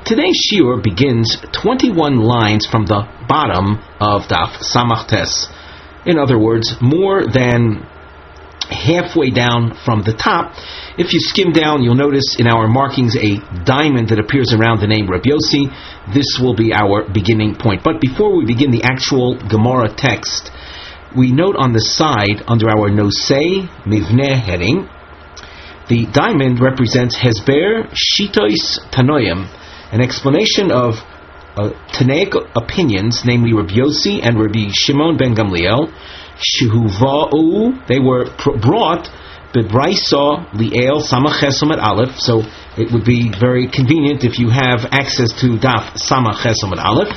Today's shiur begins 21 lines from the bottom of Daf Samach Tes. In other words, more than halfway down from the top. If you skim down, you'll notice in our markings a diamond that appears around the name Rabiosi. This will be our beginning point. But before we begin the actual Gamora text, we note on the side, under our Nosei Mivneh heading, the diamond represents Hesber Shitois Tanoim, an explanation of Tanaic opinions, namely Rabiosi and Rabbi Shimon ben Gamliel. Shehuva'u, they were brought Bebraisa Li'el Samach Chesom at Aleph, so it would be very convenient if you have access to Daf Samach Chesom at Aleph.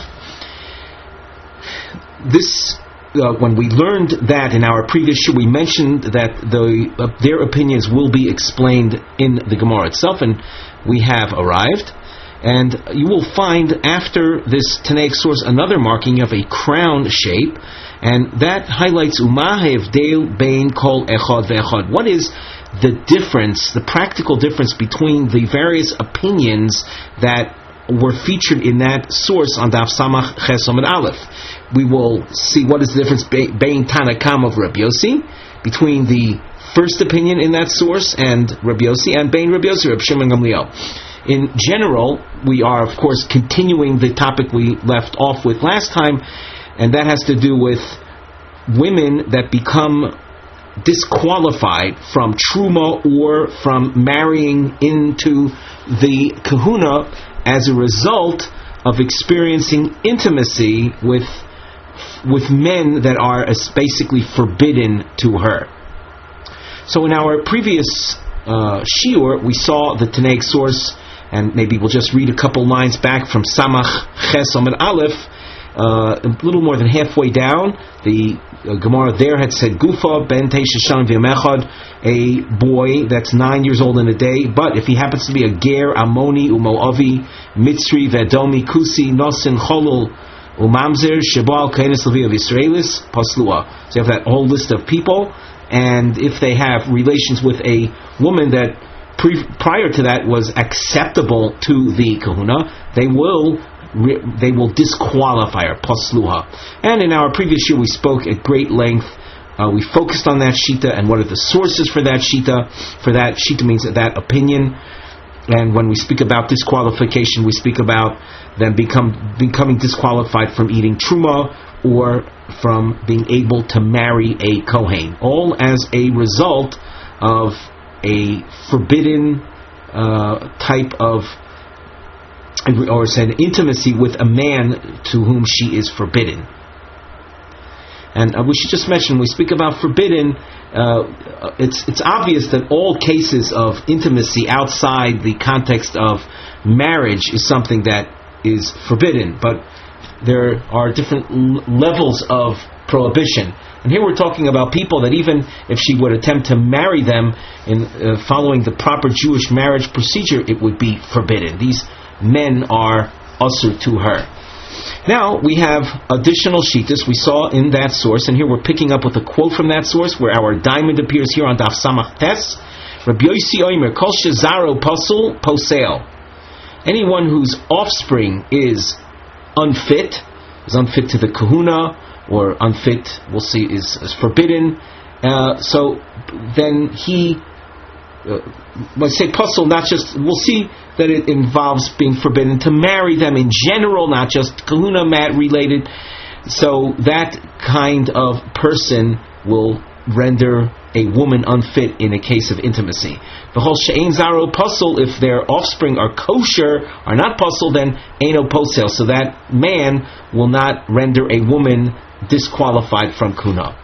This, when we learned that in our previous show, we mentioned that their opinions will be explained in the Gemara itself, and we have arrived. And you will find after this Tanaic source another marking of a crown shape, and that highlights Umahev Deil Bein Kol Echad Ve'echad. What is the difference, the practical difference between the various opinions that were featured in that source on Daf Samach Chesom and Aleph? We will see what is the difference Bein Tanakam of Rabiosi, between the first opinion in that source and Rabiosi, and Bein Rabiosi, Reb Shimon Gamliel. In general, we are, of course, continuing the topic we left off with last time, and that has to do with women that become disqualified from Truma or from marrying into the kahuna as a result of experiencing intimacy with men that are basically forbidden to her. So in our previous shiur, we saw the Tanaic source, and maybe we'll just read a couple lines back from Samach Chesom and Aleph. A little more than halfway down, the Gamora there had said Gufa ben Teisha Shan V'Yamechad, a boy that's 9 years old in a day, but if he happens to be a Ger, Amoni, Umoavi, Mitzri, Vedomi, Kusi, Nosin, Cholul, Umamzer, Shebal, Kainis, Levi of Israelis, Paslua. So you have that whole list of people, and if they have relations with a woman that prior to that was acceptable to the kahuna, they will disqualify her, pasluha. And in our previous year we spoke at great length. We focused on that shita and what are the sources for that shita. For that shita means that opinion. And when we speak about disqualification, we speak about them becoming disqualified from eating truma or from being able to marry a Cohen, all as a result of a forbidden type of, or an intimacy with a man to whom she is forbidden. And we should just mention, when we speak about forbidden, it's obvious that all cases of intimacy outside the context of marriage is something that is forbidden, but there are different levels of prohibition. And here we're talking about people that even if she would attempt to marry them in following the proper Jewish marriage procedure, it would be forbidden. These men are usur to her. Now we have additional shitas we saw in that source, and here we're picking up with a quote from that source where our diamond appears here on Daf Samach Tes. Rabiosi oimer kol Zaro pasul posel. Anyone whose offspring is unfit to the kahuna, or unfit, we'll see, is forbidden. So then he, when I say puzzle, not just, we'll see that it involves being forbidden to marry them in general, not just kahuna mat related. So that kind of person will render a woman unfit in a case of intimacy. The whole she'ein Zaro puzzle, if their offspring are kosher, are not puzzle, then eino posel. So that man will not render a woman disqualified from kuna.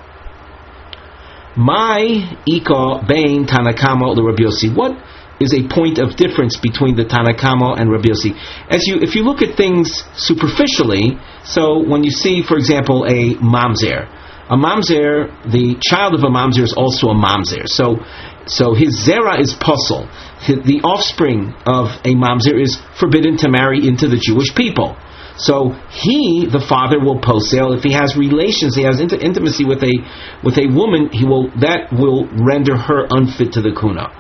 My ika bein Tanakama the Rabiosi. What is a point of difference between the Tanakama and Rabiosi? If you look at things superficially, so when you see, for example, a mamzer, the child of a mamzer is also a mamzer. So his zera is puzzle. The offspring of a mamzer is forbidden to marry into the Jewish people. So the father will posel, if he has relations, he has intimacy with a woman, that will render her unfit to the kuna.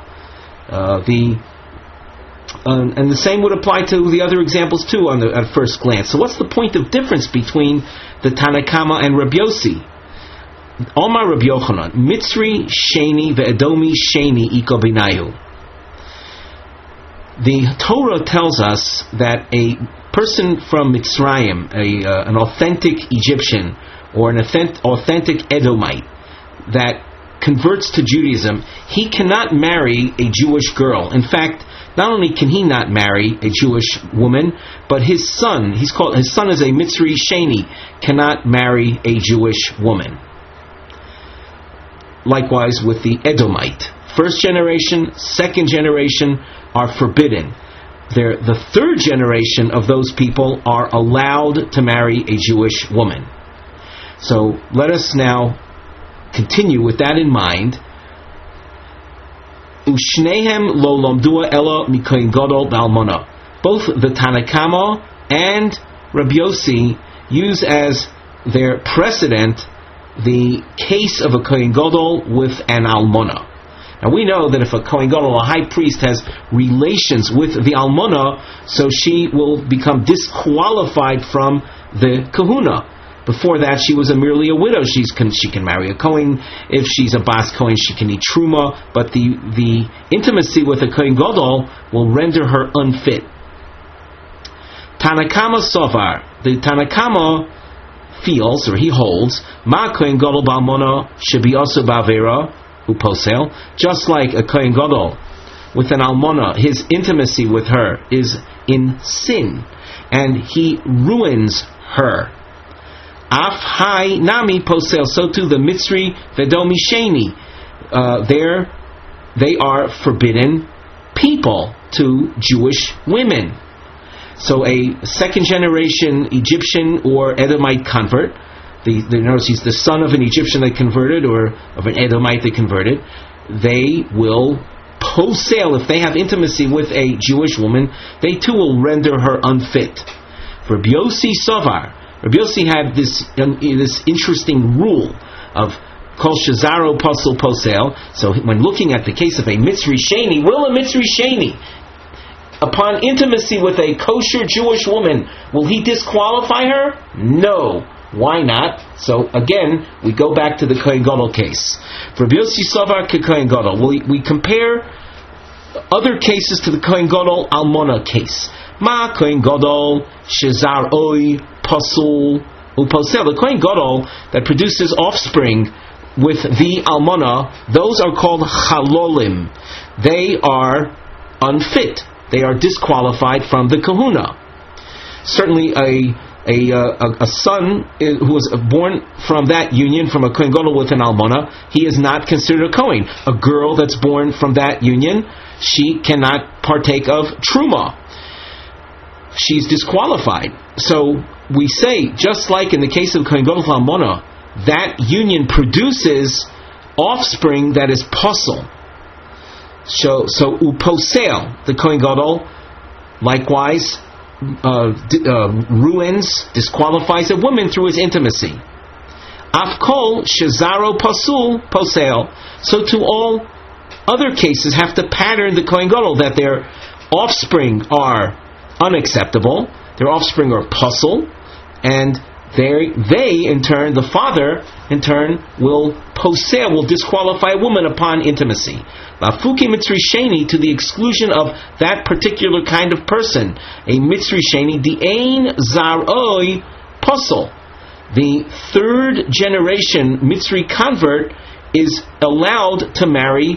And the same would apply to the other examples too at first glance. So what's the point of difference between the Tanakama and Rabiosi? Omar Rav Yochanan, Mitzri Sheni ve'edomi Sheni iko binayu. The Torah tells us that a person from Mitzrayim, an authentic Egyptian or an authentic Edomite that converts to Judaism, he cannot marry a Jewish girl. In fact, not only can he not marry a Jewish woman, but his son, his son is a Mitzri Sheni, cannot marry a Jewish woman. Likewise with the Edomite. First generation, second generation are forbidden. The third generation of those people are allowed to marry a Jewish woman. So let us now continue with that in mind. Ushnehem lo lomdua ela mikoyin gadol b'almona. Both the Tanakama and Rabiosi use as their precedent the case of a Kohen Gadol with an almona. Now we know that if a Kohen Gadol, a high priest, has relations with the almona, so she will become disqualified from the kahuna. Before that, she was merely a widow. She can marry a Cohen. If she's a Bas Cohen, she can eat Truma. But the intimacy with a Kohen Gadol will render her unfit. Tanakama Sovar. The Tanakama feels, or he holds, Ma Kohen Gadol Ba'almona should be also Ba'avera Uposel. Just like a Kohen Gadol with an almona, his intimacy with her is in sin, and he ruins her. Af hai nami posel, so too the Mitzri vedomi sheni. They are forbidden people to Jewish women. So a second generation Egyptian or Edomite convert, notice he's the son of an Egyptian that converted or of an Edomite that converted, they will posel, if they have intimacy with a Jewish woman, they too will render her unfit. Rabiosi Sovar. Rabiosi had this interesting rule of Kol Zaro Pasul Posel. So when looking at the case of a Mitzri Sheni, will a Mitzri Sheni, upon intimacy with a kosher Jewish woman, will he disqualify her? No. Why not? So again, we go back to the Kohen Gadol case. Rabiosi Sovar ke Kohen Gadol. We compare other cases to the Kohen Gadol Almona case. Ma Kohen Gadol Shezar Oi Pasul Uposel. The Kohen Gadol that produces offspring with the Almona, those are called Chalolim. They are unfit. They are disqualified from the kahuna. Certainly a son who was born from that union, from a Kohen Gadol with an Almona, he is not considered a Kohen. A girl that's born from that union, she cannot partake of Truma. She's disqualified. So we say, just like in the case of Kohen Gadol with Almona, that union produces offspring that is puzzle. So uposel, the Kohen Gadol, likewise ruins, disqualifies a woman through his intimacy. Afkol shezaro pasul posel. So to all other cases have to pattern the Kohen Gadol that their offspring are unacceptable, their offspring are puzzle, and they in turn, the father in turn, will disqualify a woman upon intimacy. Lafuki Mitzri Sheni, to the exclusion of that particular kind of person. A Mitzri Sheni, the Ein Zaroi Posel. The third generation Mitzri convert is allowed to marry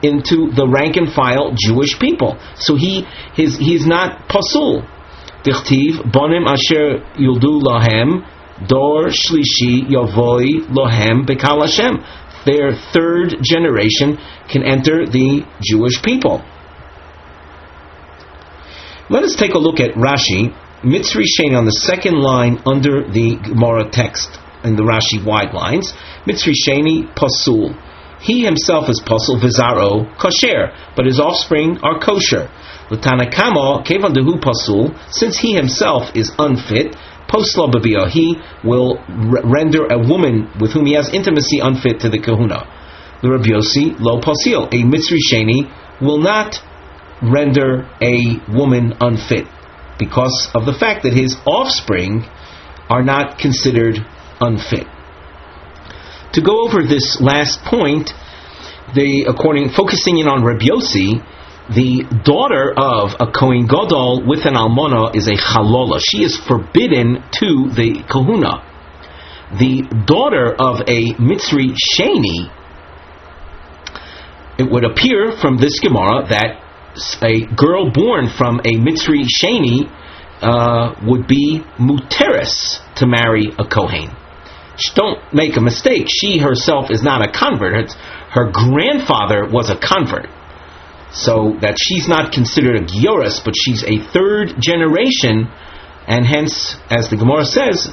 into the rank and file Jewish people. So he is not Pasul. Dichtiv Bonim Asher Yuldu Lahem Dor Shlishi Yavoi Lohem Bekal Hashem. Their third generation can enter the Jewish people. Let us take a look at Rashi. Mitzri Sheni on the second line under the Gamora text in the Rashi wide lines. Mitzri Sheni Pasul. He himself is Pasul Vizaro kosher, but his offspring are kosher. L'tanakama kevan dehu Pasul, since he himself is unfit, Posla Babiyah, he will render a woman with whom he has intimacy unfit to the kahuna. The Rabiosi lo pasil, a Mitzri Sheni will not render a woman unfit because of the fact that his offspring are not considered unfit. To go over this last point, focusing in on Rabiosi, the daughter of a Kohen Gadol with an almana is a chalola. She is forbidden to the kahuna. The daughter of a Mitzri Sheni, it would appear from this Gemara that a girl born from a Mitzri Sheni would be muteris to marry a Kohen. Don't make a mistake, she herself is not a convert. Her grandfather was a convert. So that she's not considered a Gioris, but she's a third generation, and hence, as the Gamora says,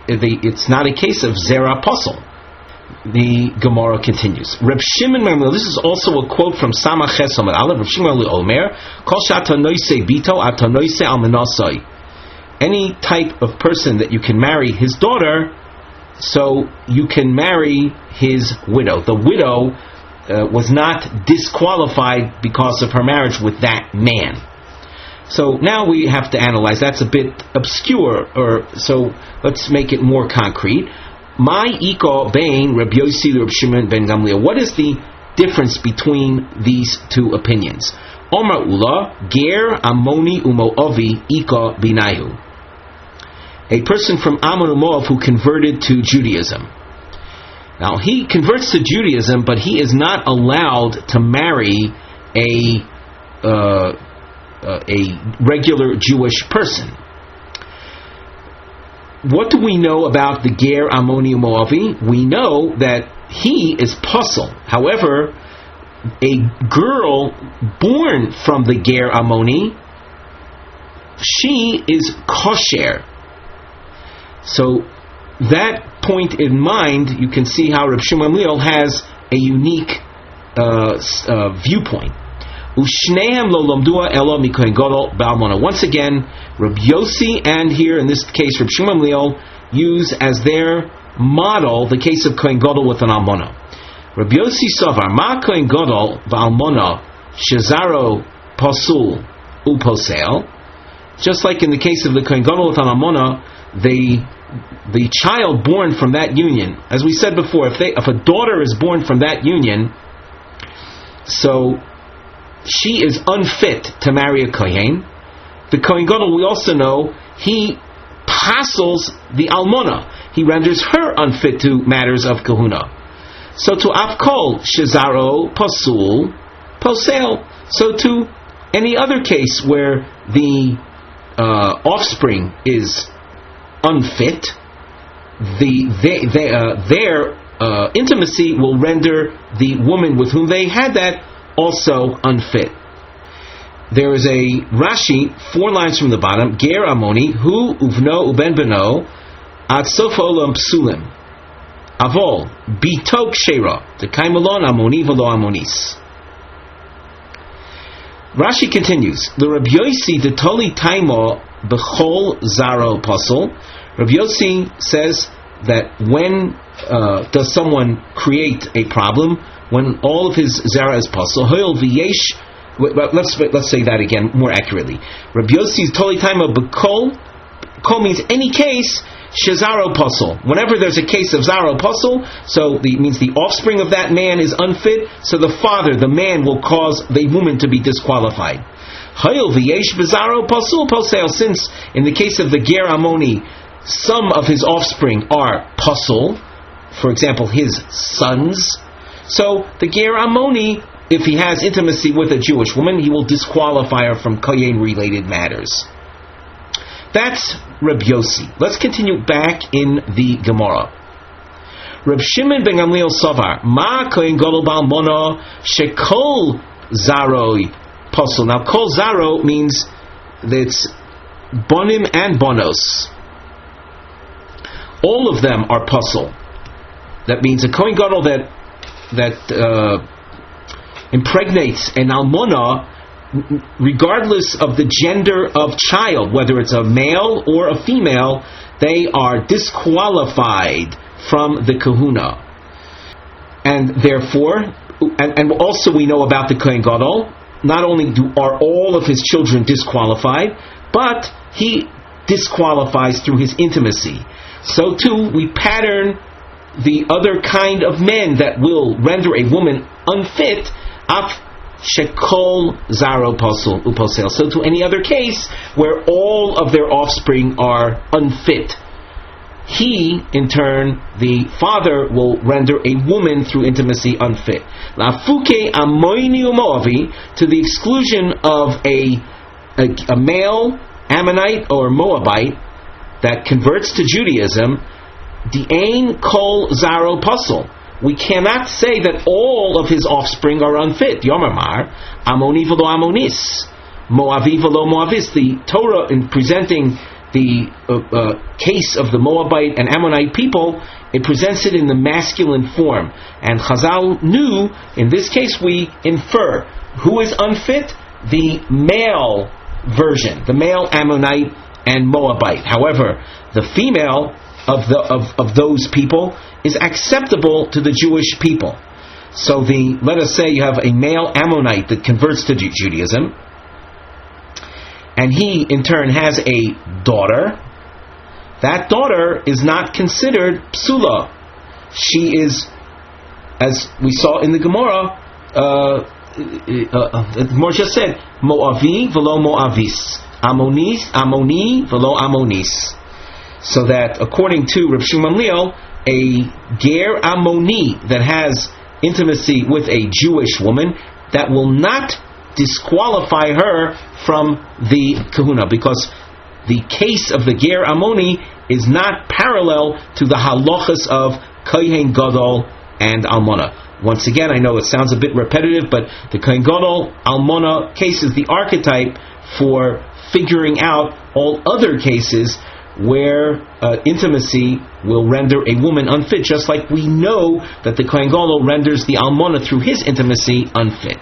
it's not a case of Zera Apostle. The Gemara continues. Reb Shimon Gamliel, this is also a quote from Samach Ches Amud Aleph. Reb Shimon Gamliel Omer, Kol she'atanoisei bito atanoisei almanasai. Any type of person that you can marry his daughter, so you can marry his widow. The widow was not disqualified because of her marriage with that man. So now we have to analyze. That's a bit obscure, so let's make it more concrete. My iko bein Rabiosi Reb Shimon ben Gamliel. What is the difference between these two opinions? Omar Ula Ger Amoni Umoavi iko binayu. A person from Ammon and Moab who converted to Judaism. Now he converts to Judaism, but he is not allowed to marry a regular Jewish person. What do we know about the Ger Ammoni Moavi? We know that he is puzzle. However, a girl born from the Ger Ammoni, she is kosher. So that point in mind, you can see how Reb Shimon Gamliel has a unique viewpoint. Once again, Rabiosi and here in this case Reb Shimon Gamliel use as their model the case of Kohen Gadol with an almana. Rabiosi Savar Ma Kohen Gadol v'almana shezaro pasul uposel. Just like in the case of the Kohen Gadol with an almana, the child born from that union, as we said before, if a daughter is born from that union, so she is unfit to marry a Kohen. The Kohen Gadol, we also know, he pasels the almona. He renders her unfit to matters of kahuna. So to afkol shezaro pasul posel. So to any other case where the offspring is unfit, their intimacy will render the woman with whom they had that also unfit. There is a Rashi, 4 lines from the bottom, Ger Amoni, Hu Uvno Uben Beno, Ad Sof Olam Psulim, Avol, Bitok Shera, Dekaimalon Amoni Velo Amonis. Rashi continues, the Rabiosi the Toli Taimo Bechol Zaro Puzzle. Rabiosi says that when does someone create a problem? When all of his zara is puzzle. Hoil v'yesh. Let's say that again more accurately. Rabiosi's totally time of bekol. Kol means any case. Shezaro puzzle. Whenever there's a case of zaro puzzle, so it means the offspring of that man is unfit. So the father, the man, will cause the woman to be disqualified. Hoil v'yesh b'zaro puzzle posel. Since in the case of the Ger Amoni, some of his offspring are puzzle. For example, his sons. So the Ger Amoni, if he has intimacy with a Jewish woman, he will disqualify her from Kohen-related matters. That's Rabiosi. Let's continue back in the Gamora. Reb Shimon ben Gamliel Savar, Ma Kohen Gadol Ba'almona Shekol Zaroi Posel. Now, Kol Zaro means that it's Bonim and Bonos. All of them are Posel. That means a Kohen Gadol that impregnates an almona, regardless of the gender of child, whether it's a male or a female, they are disqualified from the kahuna. And therefore, and also we know about the Kohen Gadol, not only are all of his children disqualified, but he disqualifies through his intimacy. So too, we pattern the other kind of men that will render a woman unfit, af shekol zaro uposel. So to any other case where all of their offspring are unfit, he, in turn, the father, will render a woman through intimacy unfit. Lafuke amoini umoavi, to the exclusion of a male Ammonite or Moabite that converts to Judaism. Di'ain kol zaro puzzle. We cannot say that all of his offspring are unfit. Yomamar amoni v'lo amonis, Moavi v'lo Moavis. The Torah, in presenting the case of the Moabite and Ammonite people, it presents it in the masculine form. And Chazal knew, in this case we infer, who is unfit? The male version, the male Ammonite and Moabite. However, the female of those people is acceptable to the Jewish people. So let us say you have a male Ammonite that converts to Judaism, and he in turn has a daughter. That daughter is not considered psula. She is, as we saw in the Gamora, the Gemara just said, Moavi velo Moavis, Amoni velo Amonis. So that according to Reb Shimon Liel, a ger Amoni that has intimacy with a Jewish woman, that will not disqualify her from the kahuna, because the case of the ger Amoni is not parallel to the halachas of Kohen Gadol and Almona. Once again, I know it sounds a bit repetitive, but the Kohen Gadol Almona case is the archetype for figuring out all other cases where intimacy will render a woman unfit, just like we know that the Kohen Gadol renders the Almona through his intimacy unfit.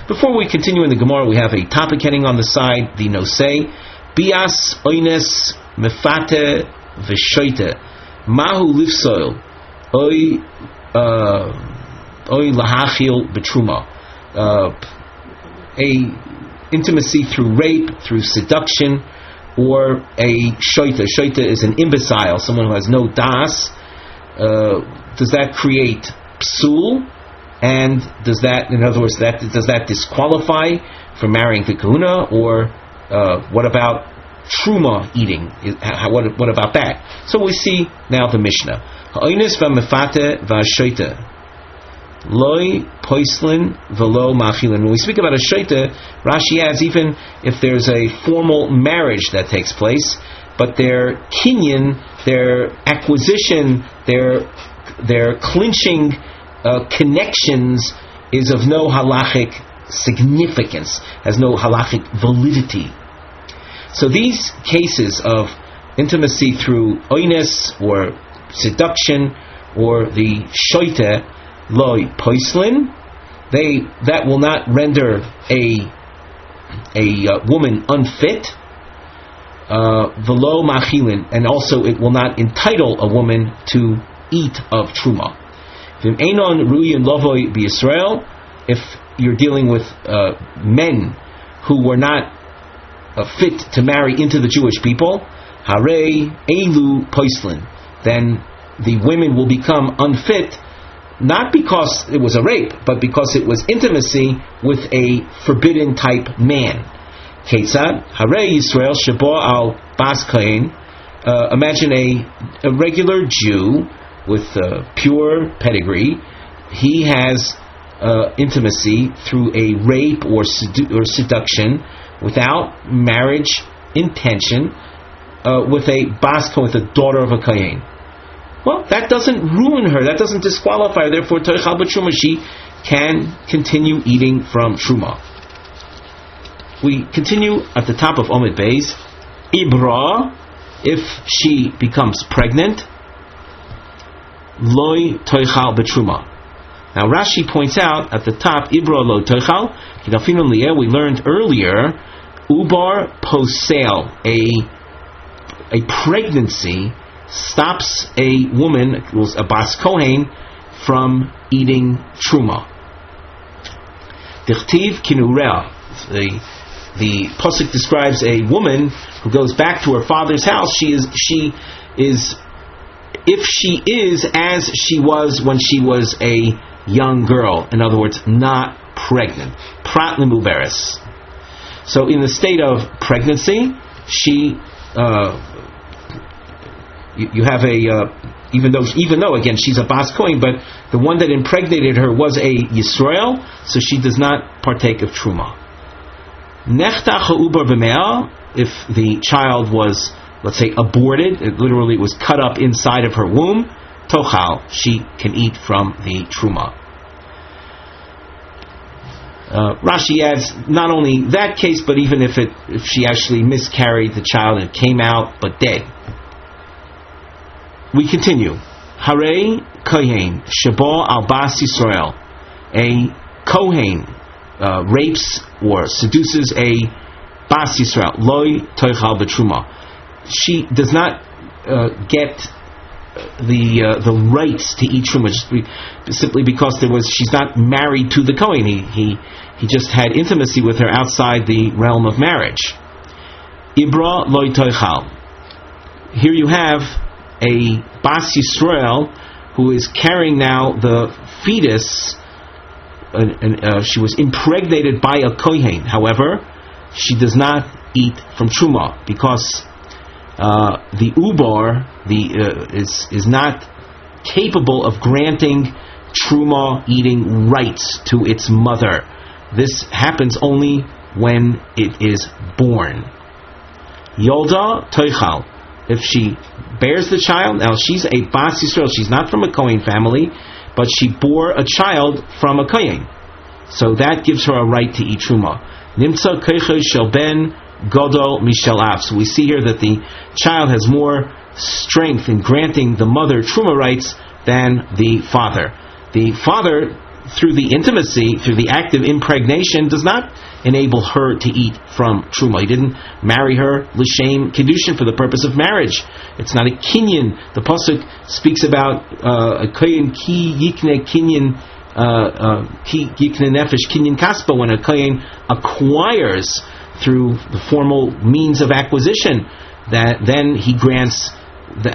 Before we continue in the Gemara, we have a topic heading on the side, the Nosei, Bias Oines Mefate V'Shoite Mahu Lifsoil Oy Lahachil B'Truma, a intimacy through rape, through seduction, or a shoita. Shoita is an imbecile, someone who has no das. Does that create psul? And does that, in other words, does that disqualify from marrying the kahuna? Or what about truma eating? What about that? So we see now the Mishnah. Ha'oines v'mefate v'ashoita loy poislin v'lo machilin. When we speak about a shoita, Rashi adds, even if there's a formal marriage that takes place, but their kinyan, their acquisition, their clinching connections is of no halachic significance, has no halachic validity. So these cases of intimacy through oines or seduction or the shoita loy poislin, that will not render a woman unfit. V'lo machilin, and also it will not entitle a woman to eat of truma. If you're dealing with men who were not fit to marry into the Jewish people, Hare Elu Poislin, then the women will become unfit, not because it was a rape, but because it was intimacy with a forbidden type man. Ketzad Hare Yisrael Shabo al Bas Cohen. Imagine a regular Jew with pure pedigree. He has intimacy through a rape or seduction without marriage intention with a Bas Cohen, with a daughter of a Kohen. Well, that doesn't ruin her, that doesn't disqualify her. Therefore, Toichal B'Truma, she can continue eating from Truma. We continue at the top of Omid Beis. Ibra, if she becomes pregnant, Loi Toichal B'Truma. Now Rashi points out at the top, Ibra Lo Toichal, we learned earlier, Ubar Posel, a pregnancy stops a woman, a Bas Kohen, from eating Truma. Dichtiv kinurea. The pasuk describes a woman who goes back to her father's house. She is if she is as she was when she was a young girl. In other words, not pregnant. Prat lemuberes. So in the state of pregnancy, she you have a even though again she's a bas Cohen, but the one that impregnated her was a Yisrael, so she does not partake of Truma. Nechtach ha'ubar b'me'ah, if the child was, let's say, aborted, it literally was cut up inside of her womb, tochal, she can eat from the Truma. Rashi adds not only that case, but even if she actually miscarried the child and it came out but dead. We continue. Harei Kohen Shabo al Bas Yisrael. A Cohen rapes or seduces a Bas Yisrael. Loi toichal b'truma. She does not get the rights to eat truma simply because she's not married to the Cohen. He just had intimacy with her outside the realm of marriage. Ibra loi toichal. Here you have a Bas Yisrael who is carrying now the fetus, and she was impregnated by a Kohen. However, she does not eat from Truma because the Ubar is not capable of granting Truma eating rights to its mother. This happens only when it is born. Yolda Toichal. If she bears the child, now she's a Bas Yisrael, she's not from a Cohen family, but she bore a child from a Cohen. So that gives her a right to eat Truma. Nimtza Keiche Shel Ben Godol Mishel Av. So we see here that the child has more strength in granting the mother Truma rights than the father. The father, through the intimacy, through the act of impregnation, does not enable her to eat from Truma. He didn't marry her l'shem kedushin, for the purpose of marriage. It's not a kinyan. The pasuk speaks about a kohen ki yikne kinyan, ki yikne nefesh kinyan kaspa, when a kohen acquires through the formal means of acquisition, that then he grants the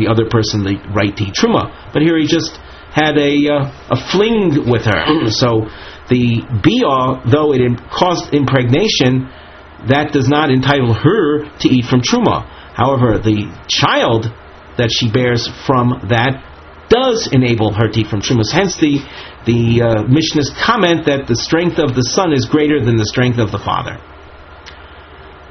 other person the right to eat Truma. But here he just had a fling with her. So the bia, though it caused impregnation, that does not entitle her to eat from Truma. However, the child that she bears from that does enable her to eat from Truma. Hence the Mishnah's comment that the strength of the son is greater than the strength of the father.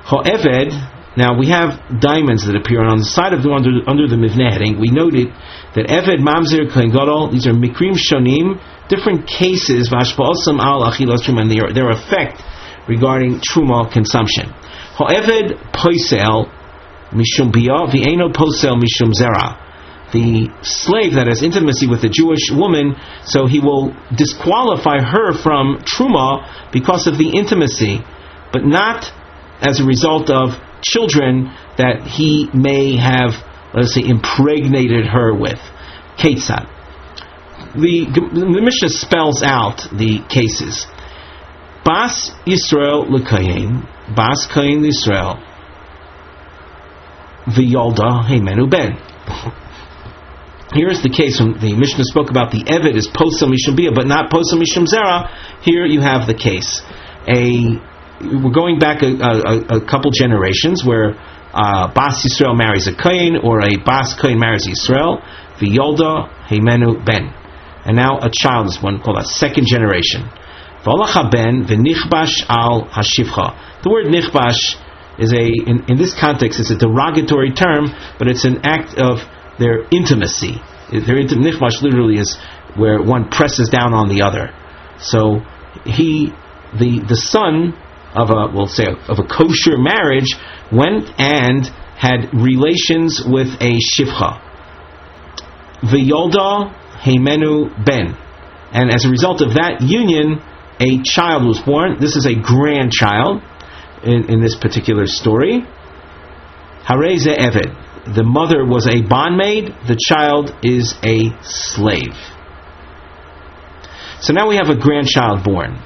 Ho'eved. Now we have diamonds that appear on the side of under the Mivneh heading. We noted that Eved, Mamzer, Kohen Gadol, these are Mikrim Shonim, different cases, Vashpa'osam al Achilas Truma, and their effect regarding Truma consumption. Ho'eved Poisel Mishum Bia, V'eno Posel Mishum Zera. The slave that has intimacy with a Jewish woman, so he will disqualify her from Truma because of the intimacy, but not as a result of children that he may have, let's say, impregnated her with. Ketzad. The Mishnah spells out the cases. Bas Yisrael l'Kohen, Bas Kohen l'Yisrael, v'yolda heimenu ben. Here's the case when the Mishnah spoke about the Eved is posel mishum bia, but not posel mishum zera. Here you have the case. We're going back a couple generations where Bas Yisrael marries a Kohen, or a Bas Kohen marries Yisrael, v'yolda heimenu ben. And now a child is one called a second generation. V'olacha ben v'nichbash al hashivcha. The word nichbash is in this context is a derogatory term, but it's an act of their intimacy. Nichbash literally is where one presses down on the other. So the son of a kosher marriage went and had relations with a shivcha. V'yolda heimenu ben. And as a result of that union, a child was born. This is a grandchild in this particular story. Harei ze eved. The mother was a bondmaid, the child is a slave. So now we have a grandchild born.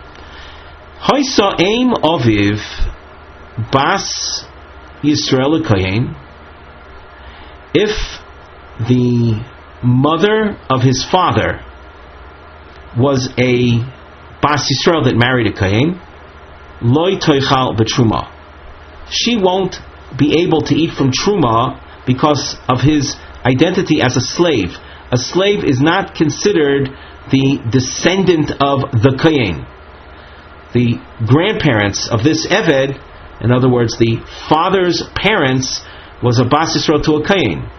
Hoysa aim oviv bas Yisrael Kohen. If the mother of his father was a bas Yisrael that married a Kohen, loy toichal b'truma. She won't be able to eat from Truma because of his identity as a slave. A slave is not considered the descendant of the Kohen. The grandparents of this Eved, in other words, the father's parents, was a Bas Yisrael to a Kohen.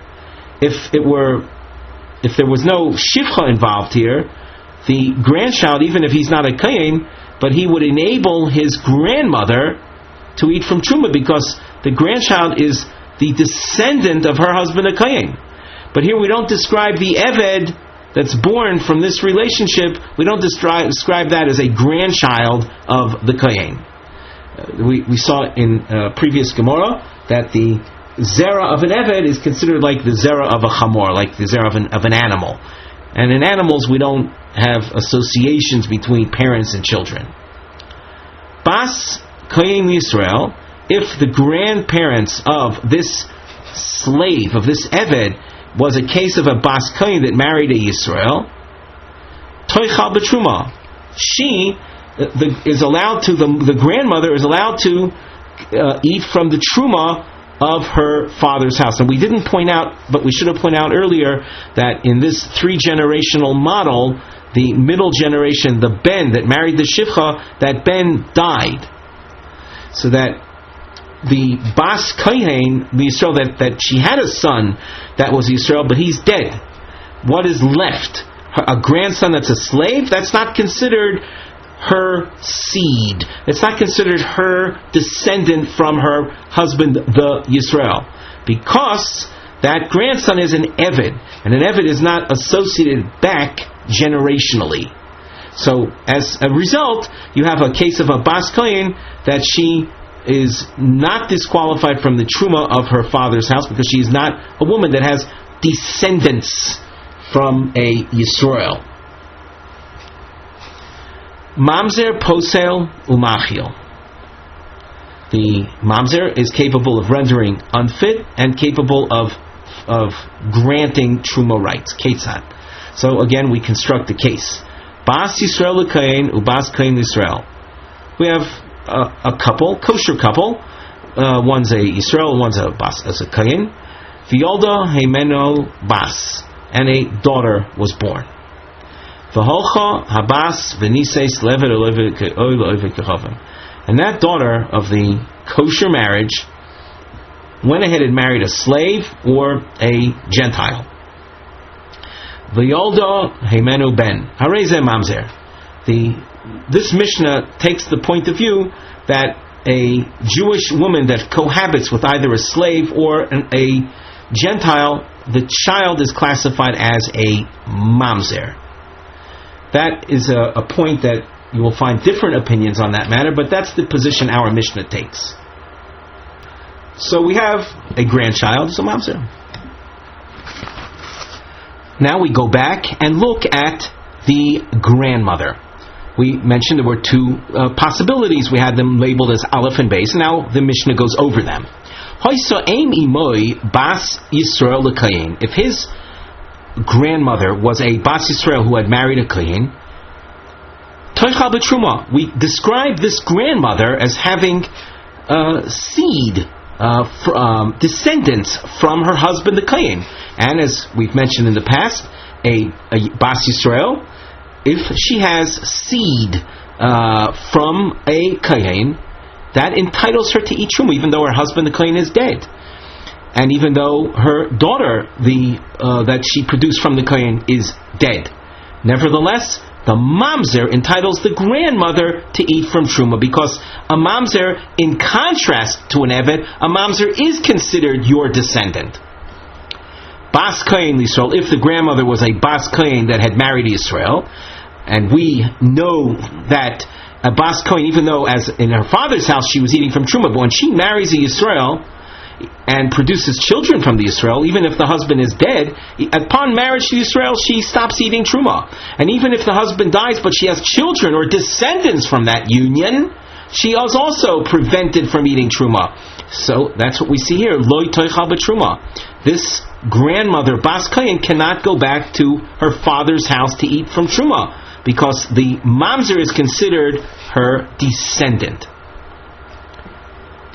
If there was no Shivcha involved here, the grandchild, even if he's not a Kohen, but he would enable his grandmother to eat from Truma because the grandchild is the descendant of her husband, a Kohen. But here we don't describe the Eved that's born from this relationship, we don't describe that as a grandchild of the Cohen. We saw in previous Gamora that the Zaro of an Eved is considered like the Zaro of a Chamor, like the Zaro of an animal. And in animals we don't have associations between parents and children. Bas Kohen Yisrael, if the grandparents of this slave, of this Eved, was a case of a Bas Kohen that married a Yisrael, Toichal B'Truma. She is allowed to, the grandmother is allowed to eat from the Truma of her father's house. And we didn't point out, but we should have pointed out earlier, that in this 3-generational model, the middle generation, the Ben that married the Shivcha, that Ben died. So that the Bas Kohen, the Yisrael, that she had a son that was Yisrael, but he's dead. What is left? A grandson that's a slave? That's not considered her seed. It's not considered her descendant from her husband, the Yisrael. Because that grandson is an Eved, and an Eved is not associated back generationally. So, as a result, you have a case of a Bas Kohen that she is not disqualified from the Truma of her father's house because she is not a woman that has descendants from a Yisrael. Mamzer, Posel, Umachil. The Mamzer is capable of rendering unfit and capable of granting Truma rights. Ketzad. So again, we construct the case. Bas Yisrael L'Kohen, Ubas Kohen Yisrael. We have a couple, kosher couple. One's a Yisrael, one's a Bas, as a Kohen. V'yolda Heimeno Bas, and a daughter was born. V'holcha Habas V'niseis Levet Oiv Kechavim. And that daughter of the kosher marriage went ahead and married a slave or a Gentile. V'yolda Heimenu Ben. Harei zeh mamzer. This Mishnah takes the point of view that a Jewish woman that cohabits with either a slave or a Gentile, the child is classified as a mamzer. That is a point that you will find different opinions on that matter, but that's the position our Mishnah takes. So we have a grandchild, it's a mamzer. Now we go back and look at the grandmother. We mentioned there were two possibilities. We had them labeled as Aleph and Beis. Now the Mishnah goes over them. If his grandmother was a Bas Yisrael who had married a Kohen, we describe this grandmother as having seed, descendants from her husband the Kohen. And as we've mentioned in the past, a Bas Yisrael, if she has seed from a Kohen, that entitles her to eat Truma, even though her husband the Kohen is dead. And even though her daughter, that she produced from the Kohen, is dead. Nevertheless, the mamzer entitles the grandmother to eat from Truma, because a mamzer, in contrast to an Eved, a mamzer is considered your descendant. Bas Kohen Yisrael, if the grandmother was a Bas Kohen that had married Yisrael, and we know that a Bas Kohen, even though as in her father's house she was eating from Truma, but when she marries a Yisrael, and produces children from the Yisrael, even if the husband is dead, upon marriage to Yisrael, she stops eating Truma. And even if the husband dies, but she has children or descendants from that union, she is also prevented from eating Truma. So that's what we see here. Loi toichal b'Truma. This grandmother, Bas Kohen, cannot go back to her father's house to eat from Truma, because the mamzer is considered her descendant.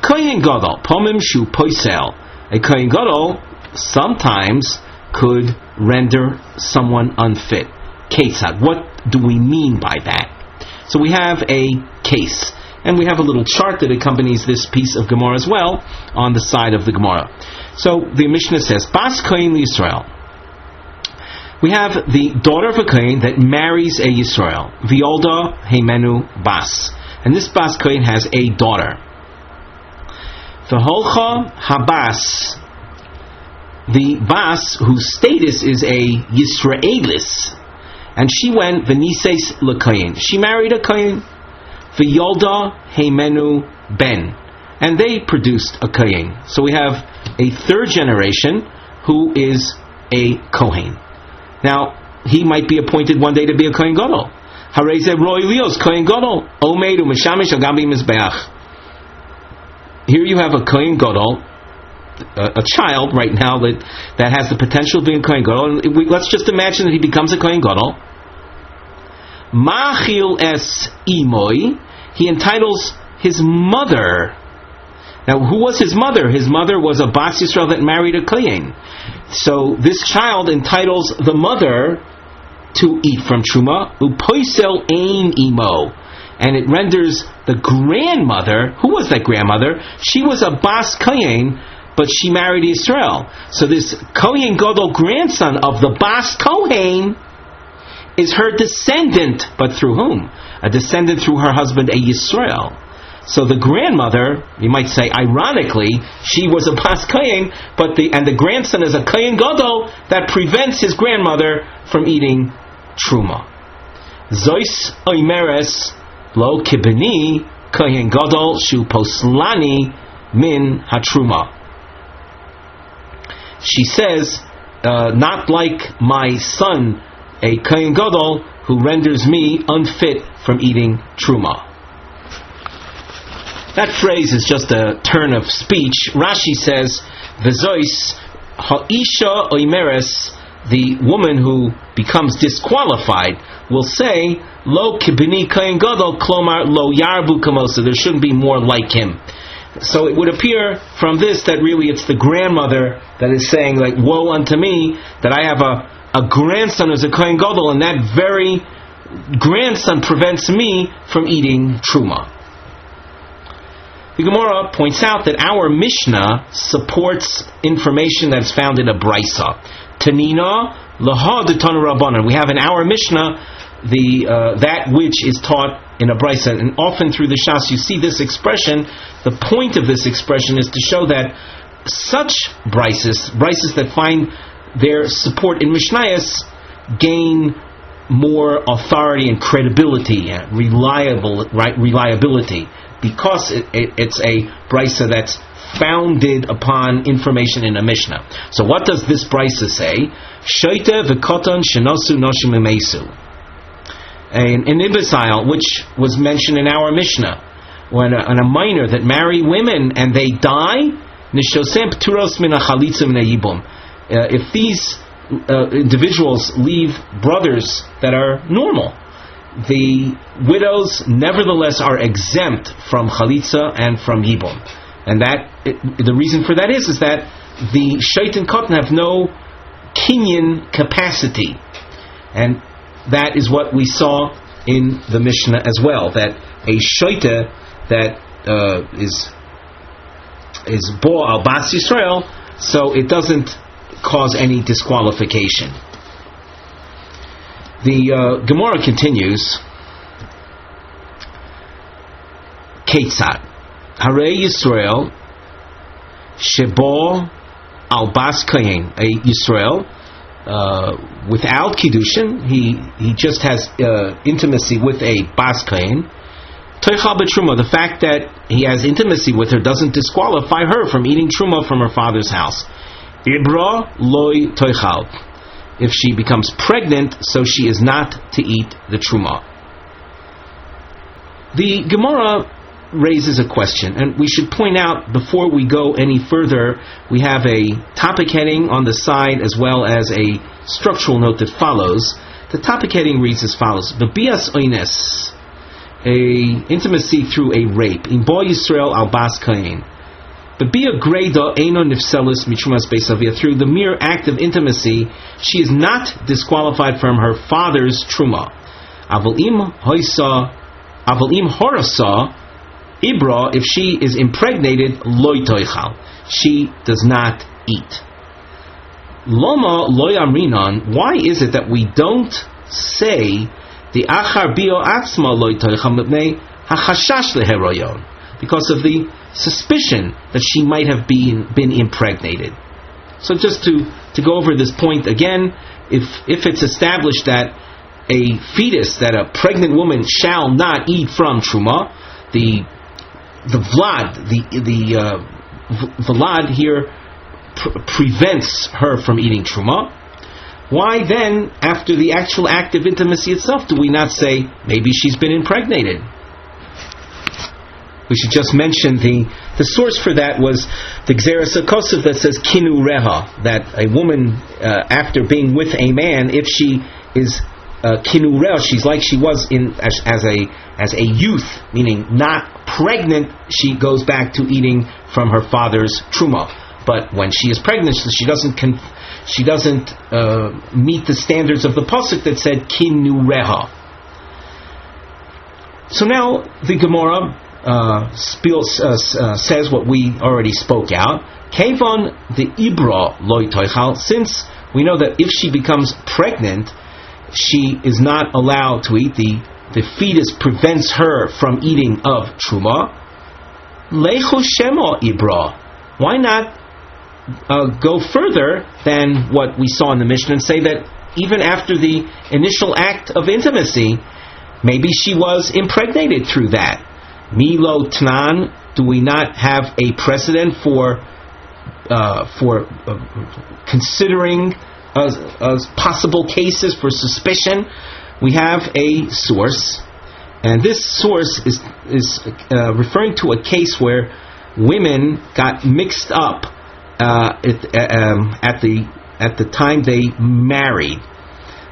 Kohen Gadol, pomim shu poisel. A Kohen Gadol sometimes could render someone unfit. Ketzad. What do we mean by that? So we have a case, and we have a little chart that accompanies this piece of Gamora as well on the side of the Gamora. So the Mishnah says, Bas Kohen Yisrael. We have the daughter of a Kohen that marries a Yisrael. Violda Heimenu Bas. And this Bas Kohen has a daughter. V'holcha Habas. The Bas, whose status is a Yisraelis. And she went V'nises LeKohen. She married a Kohen. V'yolda Heimenu Ben. And they produced a Kohen. So we have a third generation who is a Kohen. Now, he might be appointed one day to be a Kohen Gadol. Hareze Roy Leos, Kohen Gadol. Omeid u'meshamish agabi mizbeach. Here you have a Kohen Gadol, a child right now that has the potential of being a Kohen Gadol. Let's just imagine that he becomes a Kohen Gadol. Machil es imoi. He entitles his mother. Now, who was his mother? His mother was a Bas Yisrael that married a Kohen. So this child entitles the mother to eat from Truma. Upoisel ein imo. And it renders the grandmother, who was that grandmother? She was a Bas Kohen, but she married Yisrael. So this Kohen Gadol grandson of the Bas Kohen is her descendant, but through whom? A descendant through her husband, a Yisrael. So the grandmother, you might say, ironically, she was a Bas Kohen, and the grandson is a Kohen Gadol that prevents his grandmother from eating Truma. Zois oimeres lo kibeni Kohen Gadol shu poslani min hatruma. She says, not like my son, a Kohen Gadol, who renders me unfit from eating Truma. That phrase is just a turn of speech. Rashi says, V'zois ha'isha oimeres, the woman who becomes disqualified will say, Lo kibini Kohen Gadol, klomar lo yarbu kamosa. There shouldn't be more like him. So it would appear from this that really it's the grandmother that is saying, like, woe unto me that I have a grandson who's a Kohen Gadol, and that very grandson prevents me from eating Truma. The Gamora points out that our Mishnah supports information that's found in a Brisa. Tanina laha de tanu rabbanan. We have in our Mishnah that which is taught in a Brisa, and often through the Shas you see this expression. The point of this expression is to show that such Brisas that find their support in Mishnayos gain more authority and credibility and reliability, because it's a brisa that's founded upon information in a Mishnah. So what does this brisa say? Shlita v'koton shenosu noshim emesu. An imbecile, which was mentioned in our Mishnah, when a minor that marry women and they die, nishosem pturos min hachalitza min hayibum. If these individuals leave brothers that are normal, the widows nevertheless are exempt from chalitza and from yibum, and the reason for that is that the shait and cotton have no kinyan capacity, and that is what we saw in the Mishnah as well. That a shaita that is bo al bas Yisrael, so it doesn't cause any disqualification. The Gemara continues. Ketzad Hare Yisrael Shebo al Bas Kohen, a Yisrael without Kiddushin, he just has intimacy with a Bas Kohen. Toichal b'truma, the fact that he has intimacy with her doesn't disqualify her from eating truma from her father's house. Ibra loy toichal. If she becomes pregnant, so she is not to eat the truma. The Gemara raises a question, and we should point out before we go any further, we have a topic heading on the side as well as a structural note that follows. The topic heading reads as follows: Bebias oines, a intimacy through a rape. In Bo Yisrael al Bas Cohen. Bebia greda eino nifselus mitrumas beisavia. Through the mere act of intimacy, she is not disqualified from her father's truma. Avalim horasa ibra. If she is impregnated, loy toichal, she does not eat. Loma loy amrinan. Why is it that we don't say the achar bio atzma loy toichal mipnei hachashash leheroyon? Because of the suspicion that she might have been impregnated. So just to go over this point again, if it's established that a fetus, that a pregnant woman shall not eat from truma, the vlad here prevents her from eating truma. Why then, after the actual act of intimacy itself, do we not say maybe she's been impregnated? We should just mention the source for that was the Gzeras HaKosov that says kinu reha, that a woman after being with a man, if she is kinu reha, she's like she was as a youth, meaning not pregnant, she goes back to eating from her father's truma. But when she is pregnant, she doesn't meet the standards of the pasuk that said kinu reha. So now the Gamora says what we already spoke out. Kevon the ibra loy toichal. Since we know that if she becomes pregnant, she is not allowed to eat. The fetus prevents her from eating of truma. Lechu shemo ibra. Why not go further than what we saw in the Mishnah and say that even after the initial act of intimacy, maybe she was impregnated through that? Milo Tnan, do we not have a precedent for considering possible cases for suspicion? We have a source, and this source is referring to a case where women got mixed up at the time they married.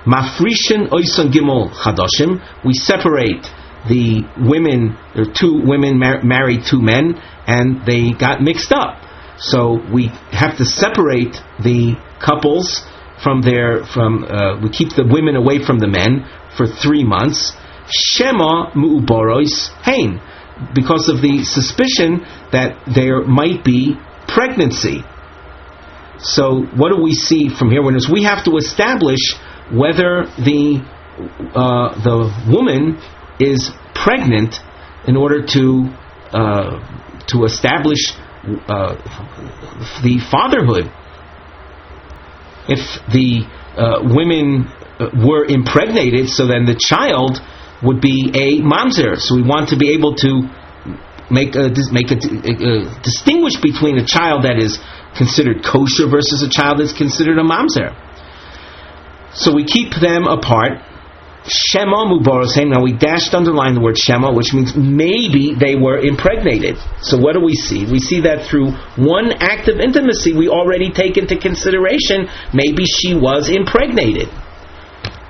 Mafrishin oison gimel chadoshim. We separate the women. There are two women married two men, and they got mixed up. So we have to separate the couples we keep the women away from the men for 3 months. Shema mu'uborois hein, because of the suspicion that there might be pregnancy. So what do we see from here? When we have to establish whether the woman is pregnant in order to establish the fatherhood. If the women were impregnated, so then the child would be a mamzer. So we want to be able to distinguish between a child that is considered kosher versus a child that's considered a mamzer. So we keep them apart. Shema mubarosheim. Now we underline the word shema, which means maybe they were impregnated. So what do we see? We see that through one act of intimacy, we already take into consideration maybe she was impregnated.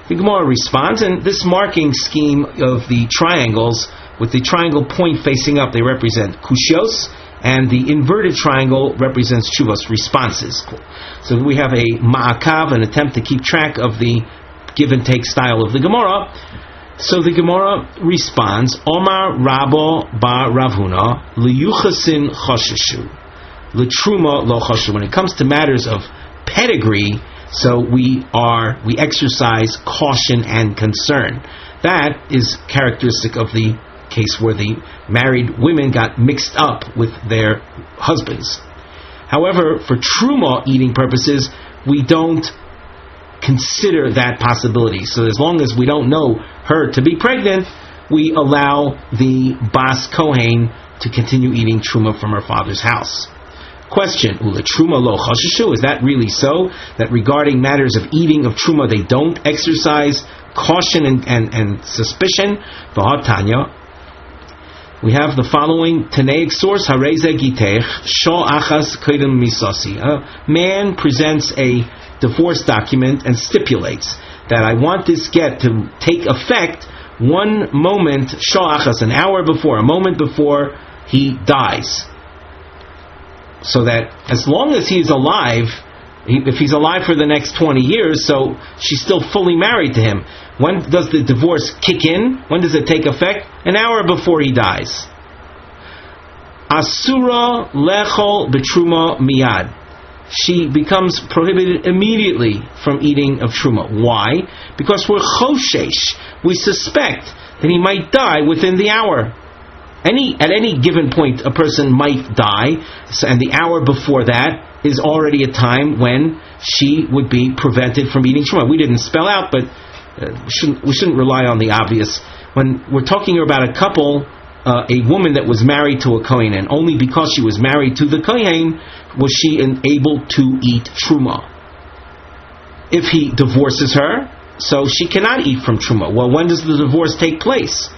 The Gamora responds, and this marking scheme of the triangles, with the triangle point facing up, they represent kushios, and the inverted triangle represents tshuvos, responses. So we have a ma'akav, an attempt to keep track of the give and take style of the Gemara. So the Gemara responds, Omar Rabo Bar Ravuna Liyuchasin Choshishu L'Truma Lo Choshu. When it comes to matters of pedigree, so we exercise caution and concern. That is characteristic of the case where the married women got mixed up with their husbands. However, for Truma eating purposes, we don't consider that possibility. So as long as we don't know her to be pregnant, we allow the Bas Cohen to continue eating Truma from her father's house. Question, Ula Truma lo chashashu, is that really so? That regarding matters of eating of Truma, they don't exercise caution and suspicion? V'hatanya, we have the following Tanaic source, Hareze Gitech, Sho Achas Kedem Misasi. A man presents a divorce document and stipulates that I want this get to take effect one moment, Sho Achas, an hour before, a moment before he dies. So that as long as he's alive, if he's alive for the next 20 years, so she's still fully married to him. When does the divorce kick in? When does it take effect? An hour before he dies. Asura lechol betruma miyad. She becomes prohibited immediately from eating of truma. Why? Because we're choshesh. We suspect that he might die within the hour. At any given point, a person might die, and the hour before that is already a time when she would be prevented from eating truma. We didn't spell out, but we shouldn't rely on the obvious. When we're talking about a couple, a woman that was married to a Cohen, and only because she was married to the Cohen was she able to eat truma. If he divorces her, so she cannot eat from truma. Well, when does the divorce take place?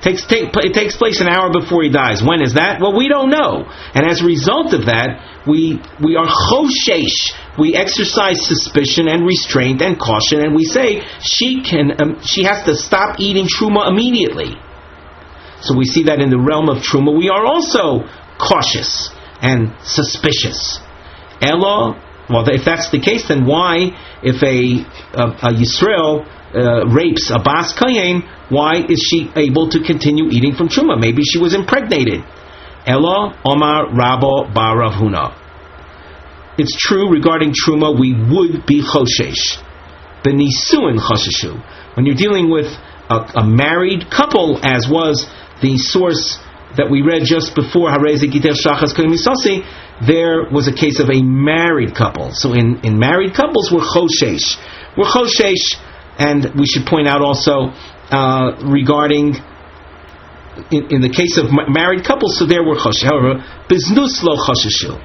It takes place an hour before he dies. When is that? Well, we don't know. And as a result of that, we are choshesh. We exercise suspicion and restraint and caution, and we say she has to stop eating truma immediately. So we see that in the realm of truma, we are also cautious and suspicious. Ella, well, if that's the case, then why, if a Yisrael rapes a Bas Kohen, why is she able to continue eating from Truma? Maybe she was impregnated. Ella Omar Rabo Bar Rav Huna. It's true regarding Truma, we would be choshesh. Benisuin chosheshu. When you're dealing with a married couple, as was the source that we read just before, Hareze Gitech Shachas Kohen Misasi, there was a case of a married couple. So in married couples, we're choshesh. We're choshesh. And we should point out also regarding in the case of married couples, so there were choshesh. However, biznus lo chosheshu.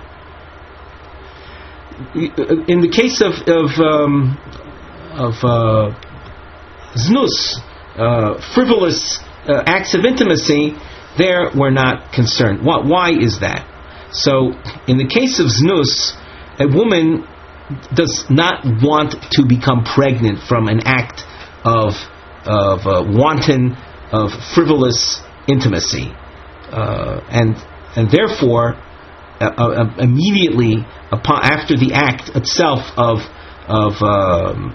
In the case of znus, frivolous acts of intimacy, there we're not concerned. Why is that? So, in the case of znus, a woman does not want to become pregnant from an act of wanton, of frivolous intimacy, and therefore immediately after the act itself of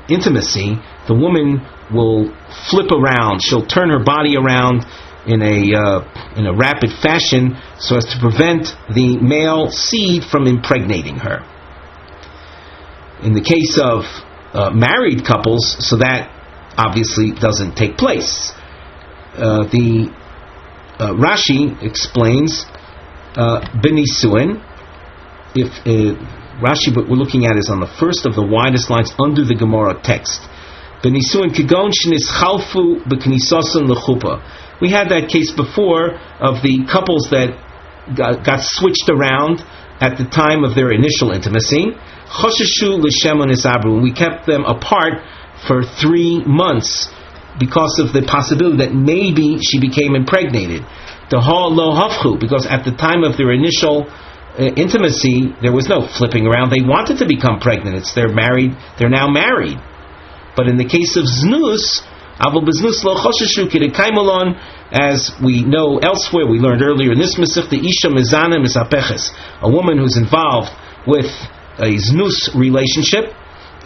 intimacy, the woman will flip around. She'll turn her body around in a rapid fashion so as to prevent the male seed from impregnating her. In the case of married couples, so that obviously doesn't take place. The Rashi explains benisuin. If Rashi, what we're looking at is on the first of the widest lines under the Gamora text. Benisuin kigon shnischalfu b'knisasan lechupa. We had that case before of the couples that got switched around at the time of their initial intimacy. Chosheshu l'shem u'nisabru. We kept them apart for 3 months because of the possibility that maybe she became impregnated. Deha lo hafchu, because at the time of their initial intimacy, there was no flipping around. They wanted to become pregnant. They're married. They're now married. But in the case of znus, avol b'znus lo chosheshu k'dekaimalon, as we know elsewhere, we learned earlier in this Masechta, isha mizana misapeches, a woman who's involved with a znus relationship,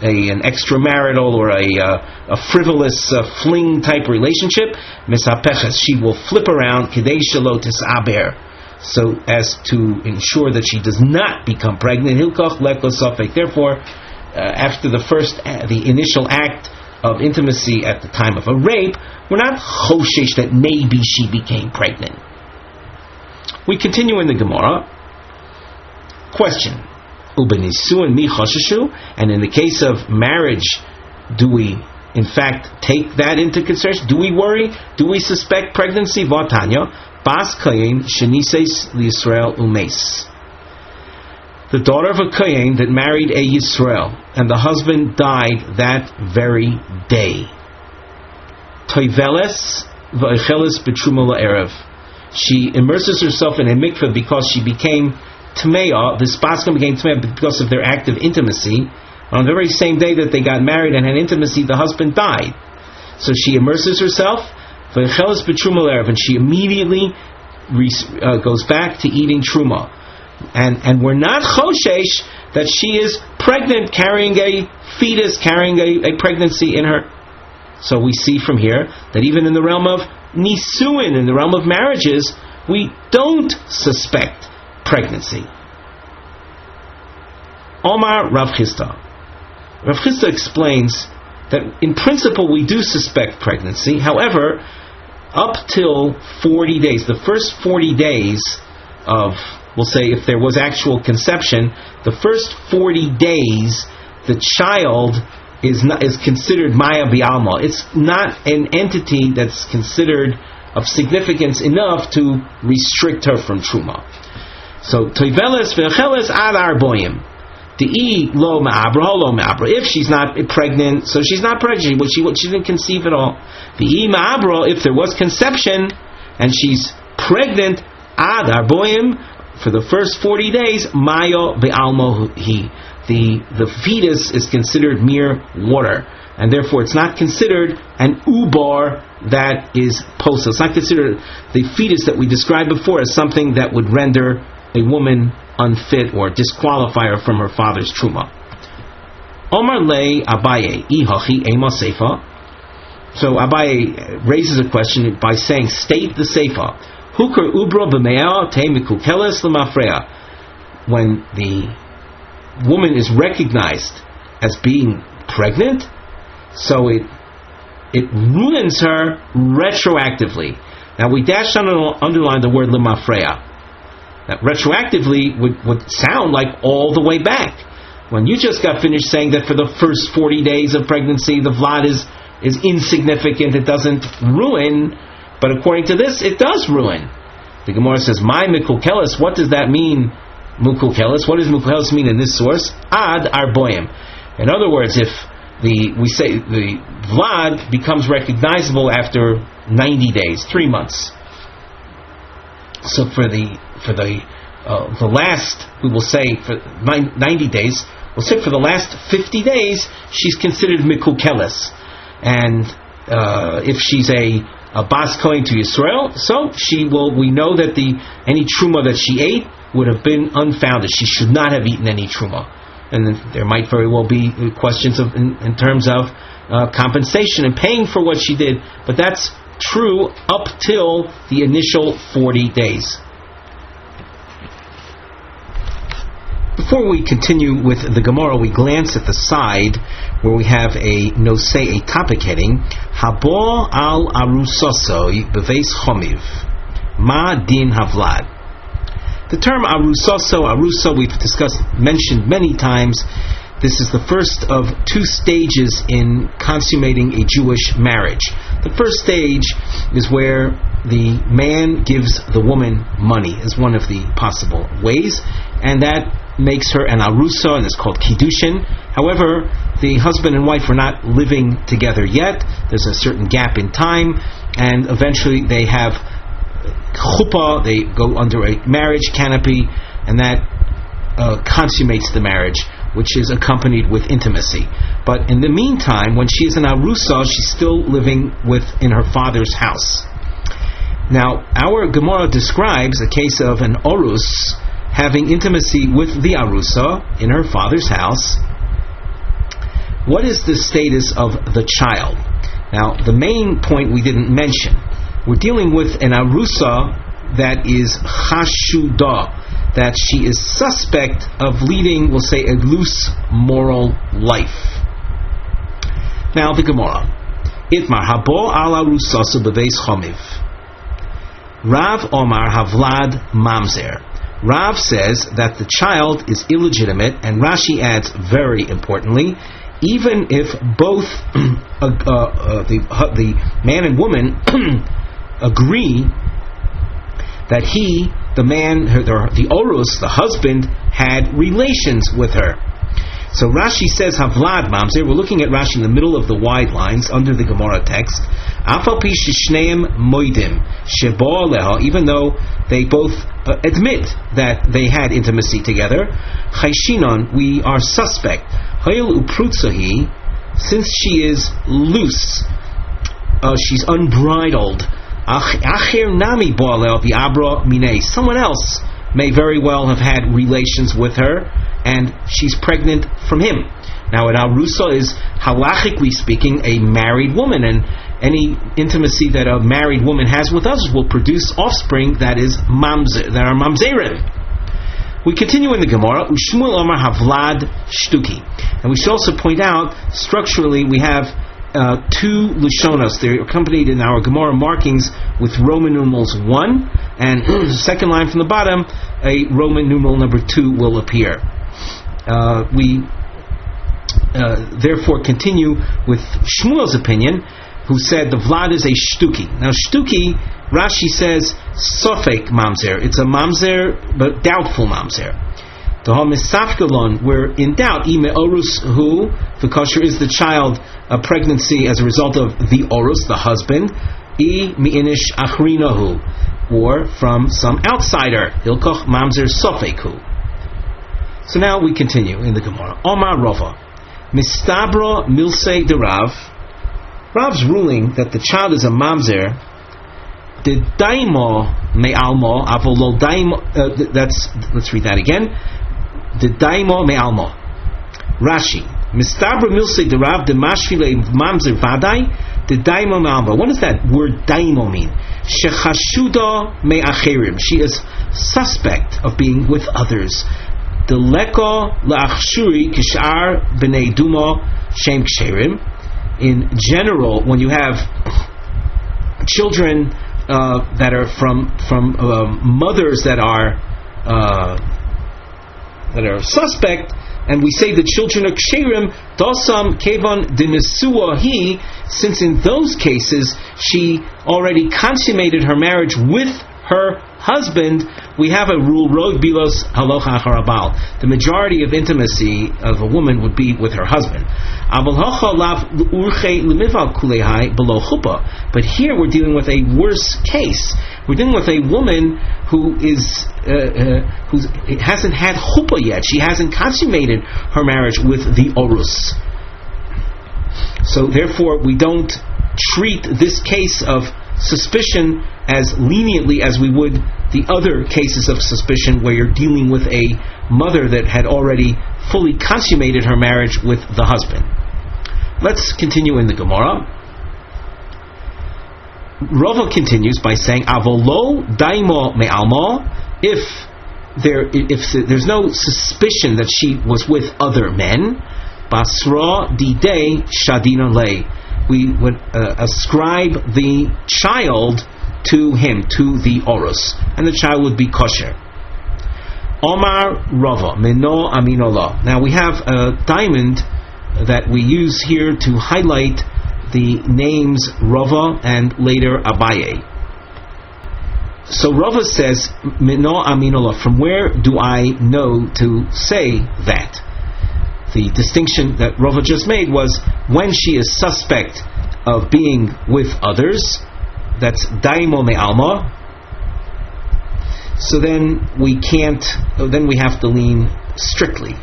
an extramarital or a frivolous fling type relationship, misapeches, she will flip around kidei shelo tisaber, so as to ensure that she does not become pregnant. Hilkoch leko sofek. Therefore, after the initial act of intimacy at the time of a rape, we're not choshesh that maybe she became pregnant. We continue in the Gemara. Question: Ubenisuin mi chosheshu? And in the case of marriage, do we in fact take that into consideration? Do we worry? Do we suspect pregnancy? Vatanya bas Cohen shenises l'Yisrael umes. The daughter of a Cohen that married a Yisrael, and the husband died that very day. Toiveles v'echeles b'truma la'erev. She immerses herself in a mikveh because she became Tmeah. This Baskan became Tmeah because of their act of intimacy. On the very same day that they got married and had intimacy, the husband died. So she immerses herself, v'echeles b'truma la'erev, and she immediately goes back to eating Truma. And we're not choshesh that she is pregnant, carrying a fetus, carrying a pregnancy in her. So we see from here that even in the realm of nisuin, in the realm of marriages, we don't suspect pregnancy. Omar Rav Chisda. Rav Chisda explains that in principle we do suspect pregnancy. However, up till 40 days, the first 40 days of, we'll say if there was actual conception, the first 40 days the child is considered Maya Bi'alma. It's not an entity that's considered of significance enough to restrict her from Truma. So Toiveles v'echeles ad arboim. De'i lo ma'abra, lo ma'abra. If she's not pregnant, so she's not pregnant, she didn't conceive at all. De'i ma'abra, if there was conception, and she's pregnant, ad arboim, for the first 40 days, Maya Be'almo hi. The fetus is considered mere water, and therefore it's not considered an ubar that is posel. It's not considered the fetus that we described before as something that would render a woman unfit or disqualify her from her father's truma. Omar le Abaye ihachi ema seifa. So Abaye raises a question by saying, state the seifa. Hukar ubra b'mea te mikukeles l'mafreya. When the woman is recognized as being pregnant, so it ruins her retroactively. Now we dash underline the word l'mafreya. That retroactively would sound like all the way back. When you just got finished saying that for the first 40 days of pregnancy the vlad is insignificant, it doesn't ruin, but according to this it does ruin. The Gamora says, my mikukeles, what does that mean? Mukukeles, what does mukukeles mean in this source? Ad arboim. In other words, if we say the vlad becomes recognizable after 90 days, 3 months. So for the last, we will say for 90 days, we'll say for the last 50 days she's considered mikukeles, and if she's a bas Cohen to Yisrael, so we know that any truma that she ate would have been unfounded. She should not have eaten any truma, and there might very well be questions in terms of compensation and paying for what she did, but that's true up till the initial 40 days. Before we continue with the Gamora, we glance at the side where we have a topic heading, Habo al arusoso beveis chomiv, ma din havlad. The term arusa we've mentioned many times. This is the first of 2 stages in consummating a Jewish marriage. The first stage is where the man gives the woman money, is one of the possible ways, and that makes her an arusa, and it's called kiddushin. However, the husband and wife are not living together yet. There's a certain gap in time, and eventually they have chuppah, they go under a marriage canopy, and that consummates the marriage, which is accompanied with intimacy. But in the meantime, when she is an arusa, she's still living in her father's house. Now, our Gemara describes a case of an orus having intimacy with the arusa in her father's house. What is the status of the child? Now, the main point we didn't mention. We're dealing with an arusa that is chashuda, that she is suspect of leading, we'll say, a loose moral life. Now, the Gemara. Itmar habo al arusasu beveis chomiv. Rav Omar havlad mamzer. Rav says that the child is illegitimate, and Rashi adds, very importantly, even if both the man and woman agree that the orus, the husband, had relations with her. So Rashi says Havlad Mamzer. We're looking at Rashi in the middle of the wide lines under the Gemara text. Even though they both admit that they had intimacy together, Chayshinon, we are suspect. Since she is loose, she's unbridled. Someone else may very well have had relations with her, and she's pregnant from him. Now, an arusa is, halachically speaking, a married woman, and any intimacy that a married woman has with us will produce offspring that are mamzerim. We continue in the Gemara. Ushmuel Omar Havlad Shtuki, and we should also point out structurally we have two lashonos. They're accompanied in our Gemara markings with Roman numerals 1, and the second line from the bottom, a Roman numeral number 2 will appear. We therefore continue with Shmuel's opinion, who said the Vlad is a shtuki. Now shtuki, Rashi says sofek mamzer. It's a mamzer, but doubtful mamzer. We're in doubt. The kosher is the child a pregnancy as a result of the orus, the husband, mi'inish achrinahu, or from some outsider. Hilkoch mamzer sofekhu. So now we continue in the Gemara. Omar Rava, mistabra milse de Rav. Rav's ruling that the child is a mamzer. The daimo me'almo avolo daimo. Let's read that again. The daimo me'almo. Rashi, mistabra milse de Rav de mashvile mamzer vadai. The daimo me'almo. What does that word daimo mean? Shechashuda me'acherim. She is suspect of being with others. The leko la'achshuri kishar b'nei dumo shem ksherim. In general, when you have children that are from mothers that are suspect, and we say the children are ksherim, dosam kevon denesua hi, since in those cases she already consummated her marriage with her husband, we have a rule, rod bilos halocha harabal. The majority of intimacy of a woman would be with her husband. But here we're dealing with a worse case. We're dealing with a woman who hasn't had chuppah yet. She hasn't consummated her marriage with the orus. So therefore we don't treat this case of suspicion as leniently as we would the other cases of suspicion where you're dealing with a mother that had already fully consummated her marriage with the husband. Let's continue in the Gemara. Rava continues by saying, Avolo daimo me'almo, if there's no suspicion that she was with other men, basra didei shadina lei, we would ascribe the child to him, to the orus, and the child would be kosher. Omar Rava, Meno Aminola. Now we have a diamond that we use here to highlight the names Rava and later Abaye. So Rava says, Meno Aminola, from where do I know to say that? The distinction that Rava just made was when she is suspect of being with others, that's daimo me'alma, so then we have to lean strictly.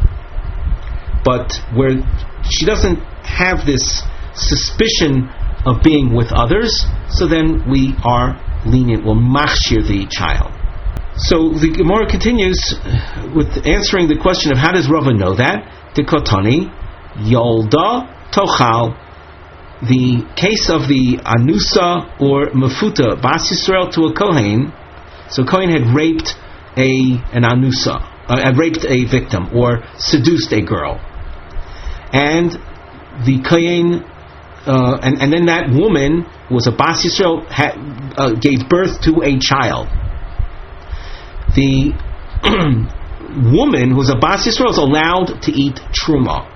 But where she doesn't have this suspicion of being with others, so then we are lenient, we'll machshir the child. So the Gemara continues with answering the question of how does Rava know that? Dikotani, Yolda, Tochal. The case of the Anusa or Mefuta, Bas Yisrael to a Cohen. So Cohen had raped an Anusa, had raped a victim or seduced a girl. And the Cohen, and then that woman who was a Bas Yisrael gave birth to a child. The woman who was a Bas Yisrael is allowed to eat Truma.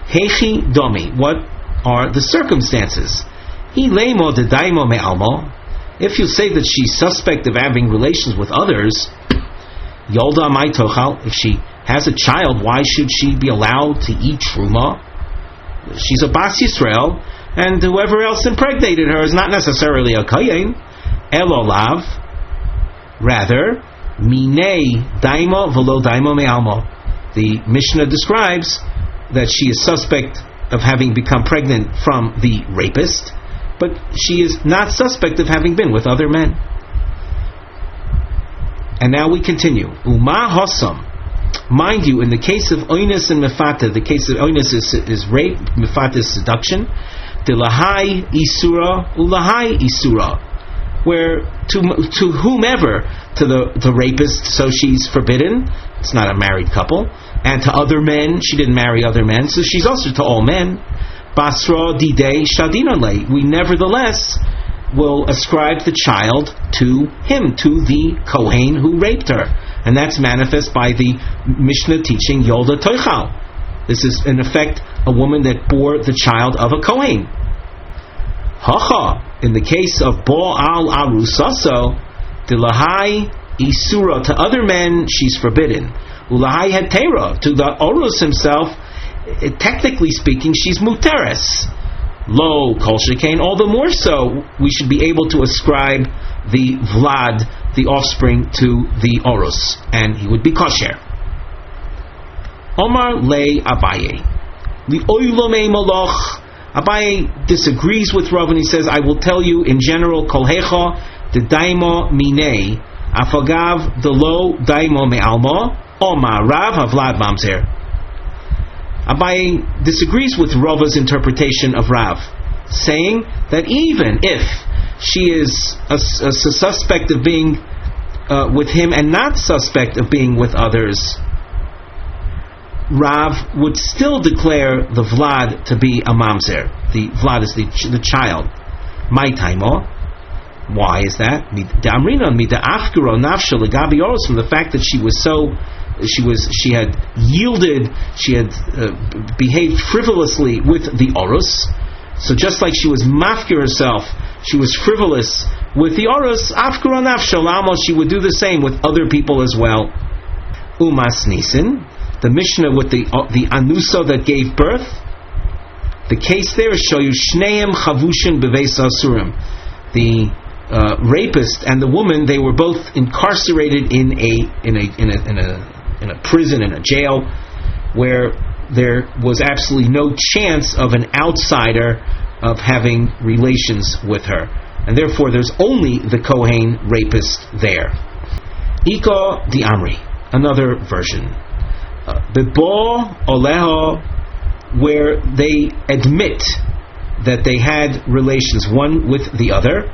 Hechi domi. What are the circumstances? Ilemo de daimo me'almo. If you say that she's suspect of having relations with others, Yolda mai tochal. If she has a child, why should she be allowed to eat Truma? She's a Bas Yisrael, and whoever else impregnated her is not necessarily a Cohen. Elolav. Rather, Minei daimo velo daimo me'almo. The Mishnah describes that she is suspect of having become pregnant from the rapist, but she is not suspect of having been with other men. And now we continue. Uma hosam. Mind you, in the case of oinus and mefata, the case of oinus is rape, mefata is seduction. Dilahai isura, ulahai isura. Where to whomever, to the rapist, so she's forbidden. It's not a married couple. And to other men, she didn't marry other men, so she's also to all men. Basra didei shadinale. We nevertheless will ascribe the child to him, to the Cohen who raped her. And that's manifest by the Mishnah teaching Yolda Toichal. This is, in effect, a woman that bore the child of a Cohen. Hacha, in the case of Bo al Arusaso, Dilahai Isura, to other men she's forbidden. Ulahai Hetera, to the Orus himself, technically speaking, she's Muteres. Lo Kol Shekain, all the more so, we should be able to ascribe the Vlad, the offspring, to the Orus, and he would be kosher. Omar Le Abaye. Li Oilome Maloch. Abaye disagrees with Rav, and he says, I will tell you in general, Kol Hecha, the Daimo Mine, Afagav, the Lo Daimo Me'almo, Omar Rav Havlad Mamzer. Abaye disagrees with Rava's interpretation of Rav, saying that even if she is a suspect of being with him and not suspect of being with others, Rav would still declare the Vlad to be a mamzer. The Vlad is the child. My taimo. Why is that? From the fact that she had yielded, she had behaved frivolously with the Orus. So just like she was mafkir herself, she was frivolous with the Orus, afkura nafshalamo, she would do the same with other people as well. Umas nisin, the Mishnah with the anusa that gave birth, the case there is show you shneim chavushin beveis asurim. The rapist and the woman, they were both incarcerated in a prison, in a jail, where there was absolutely no chance of an outsider of having relations with her, and therefore there's only the Kohen rapist there. Iko di Amri, another version. Bebo Oleho, where they admit that they had relations one with the other.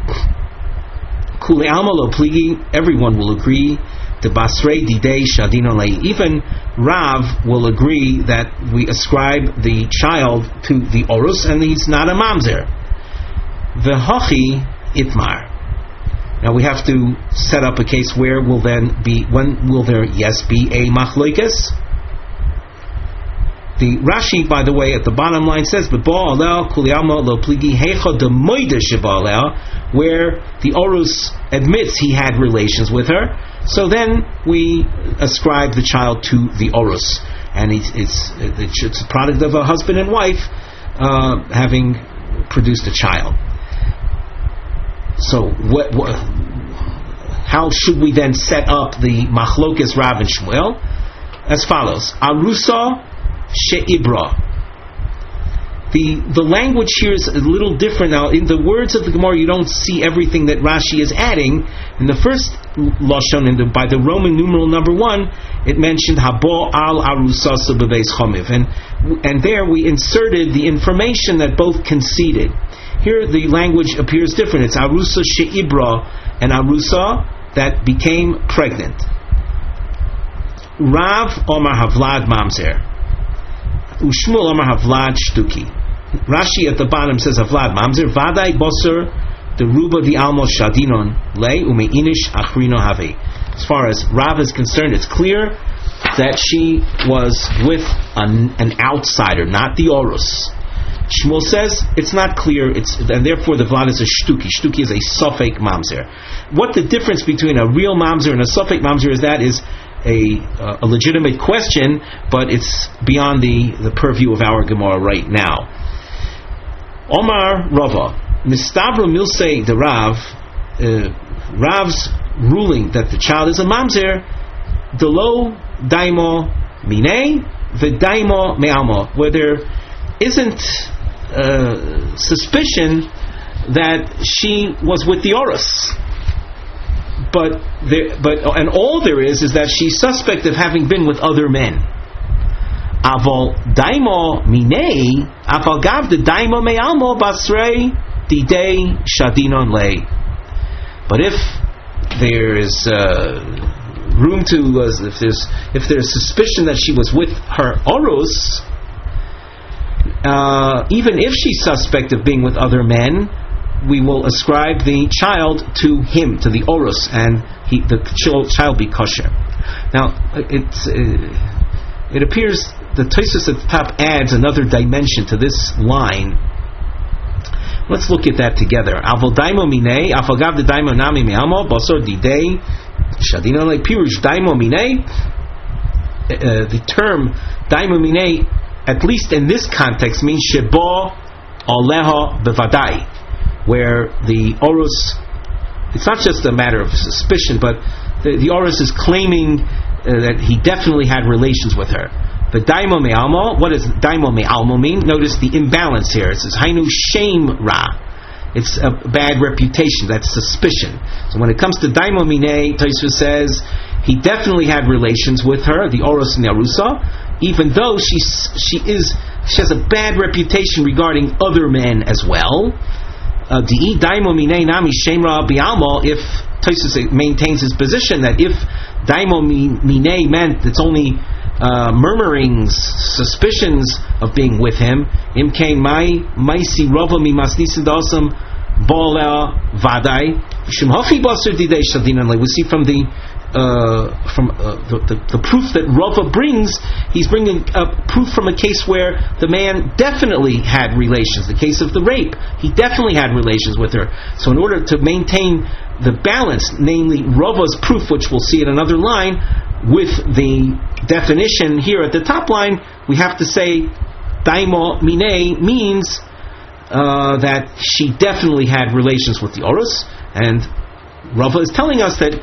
Kule Alma lo pligi, everyone will agree. The Basrei Didei Shadinole, even Rav will agree that we ascribe the child to the Orus and he's not a mamzer. V'hochi Itmar. Now we have to set up a case where will then be, when will there be a machloikes? The Rashi, by the way, at the bottom line says, where the Orus admits he had relations with her, so then we ascribe the child to the Orus, and it's a product of a husband and wife having produced a child. So how should we then set up the Machlokas Rav and Shmuel? As follows: Arusa she'ibra. The language here is a little different now. In the words of the Gamora, you don't see everything that Rashi is adding. In the first lashon, by the Roman numeral number 1, it mentioned habo al arusasu bebeis chomiv, and there we inserted the information that both conceded. Here the language appears different. It's arusa she'ibra, and arusa that became pregnant. Rav Omar Havlad Mamzer, Ushmul Omar Havlad Shtuki. Rashi at the bottom says Havlad Mamzer Vadai Boser the Ruba di Almo Shadinon Le Umeinish Achrino Have. As far as Rav is concerned, it's clear that she was with an outsider, not the Orus. Shmuel says it's not clear, and therefore the Vlad is a shtuki. Shtuki is a sofek mamzer. What the difference between a real mamzer and a sofek mamzer is, that is a legitimate question, but it's beyond the purview of our Gemara right now. Omar Rava, Mistavra Milsei the Rav, Rav's ruling that the child is a mamzer, Delo daimo mine, v'daimo me'almo, where there isn't suspicion that she was with the Orus, and all there is that she's suspect of having been with other men. Aval daimo mine, aval gav the daimo me'almo basrei didei shadinon lei. But if there is room to, if there's suspicion that she was with her Orus, even if she's suspect of being with other men, we will ascribe the child to him, to the Orus, and the child be kosher. Now, it appears the Tosfos at the top adds another dimension to this line. Let's look at that together. Aval daimo mine, afagav de daimo nami me'amo, basor didei shadina le pirush daimo mine. The term daimo mine, at least in this context, means shebo aleha bevadai, where the Orus, it's not just a matter of suspicion, but the Orus is claiming that he definitely had relations with her. The daimo me'almo, what does daimo me'almo mean? Notice the imbalance here. It says hainu shame ra. It's a bad reputation. That's suspicion. So when it comes to daimo mine, Tosfos says he definitely had relations with her, the Orus and the Arusa, even though she has a bad reputation regarding other men as well. Di daimo mine nami shame ra bi'almo. If Tosfos maintains his position that if daimo mine meant it's only murmurings, suspicions of being with him, imkain maisi rova mi masnisin dasam bola vadai shemhachi basur didei shadinan. We see from the proof that Rava brings, he's bringing proof from a case where the man definitely had relations. The case of the rape, he definitely had relations with her. So in order to maintain the balance, namely Rava's proof, which we'll see in another line, with the definition here at the top line, we have to say daimo mine means that she definitely had relations with the Orus, and Rava is telling us that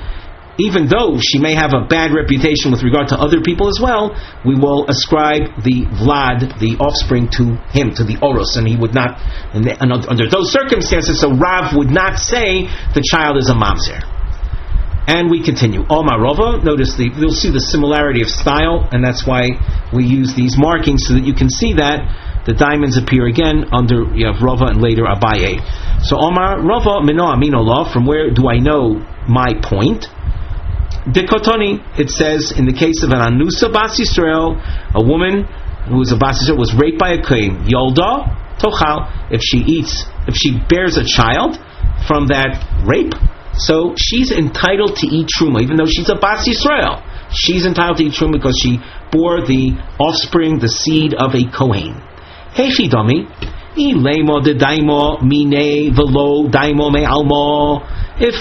even though she may have a bad reputation with regard to other people as well, we will ascribe the Vlad, the offspring, to him, to the Orus, and he would not, under those circumstances, so Rav would not say the child is a mamzer. And we continue. Omar Rava, notice you'll see the similarity of style, and that's why we use these markings so that you can see that the diamonds appear again under, you have Rava and later Abaye. So Omar Rava mino amino law, from where do I know my point? Dekotoni, it says in the case of an anusa bas Yisrael, a woman who was a bas Yisrael was raped by a Cohen, Yolda tochal, if she bears a child from that rape, so she's entitled to eat Truma, even though she's a Bas Yisrael. She's entitled to eat Truma because she bore the offspring, the seed of a Cohen. Hechi dami, ilemo de daimo mine velo daimo me almo. If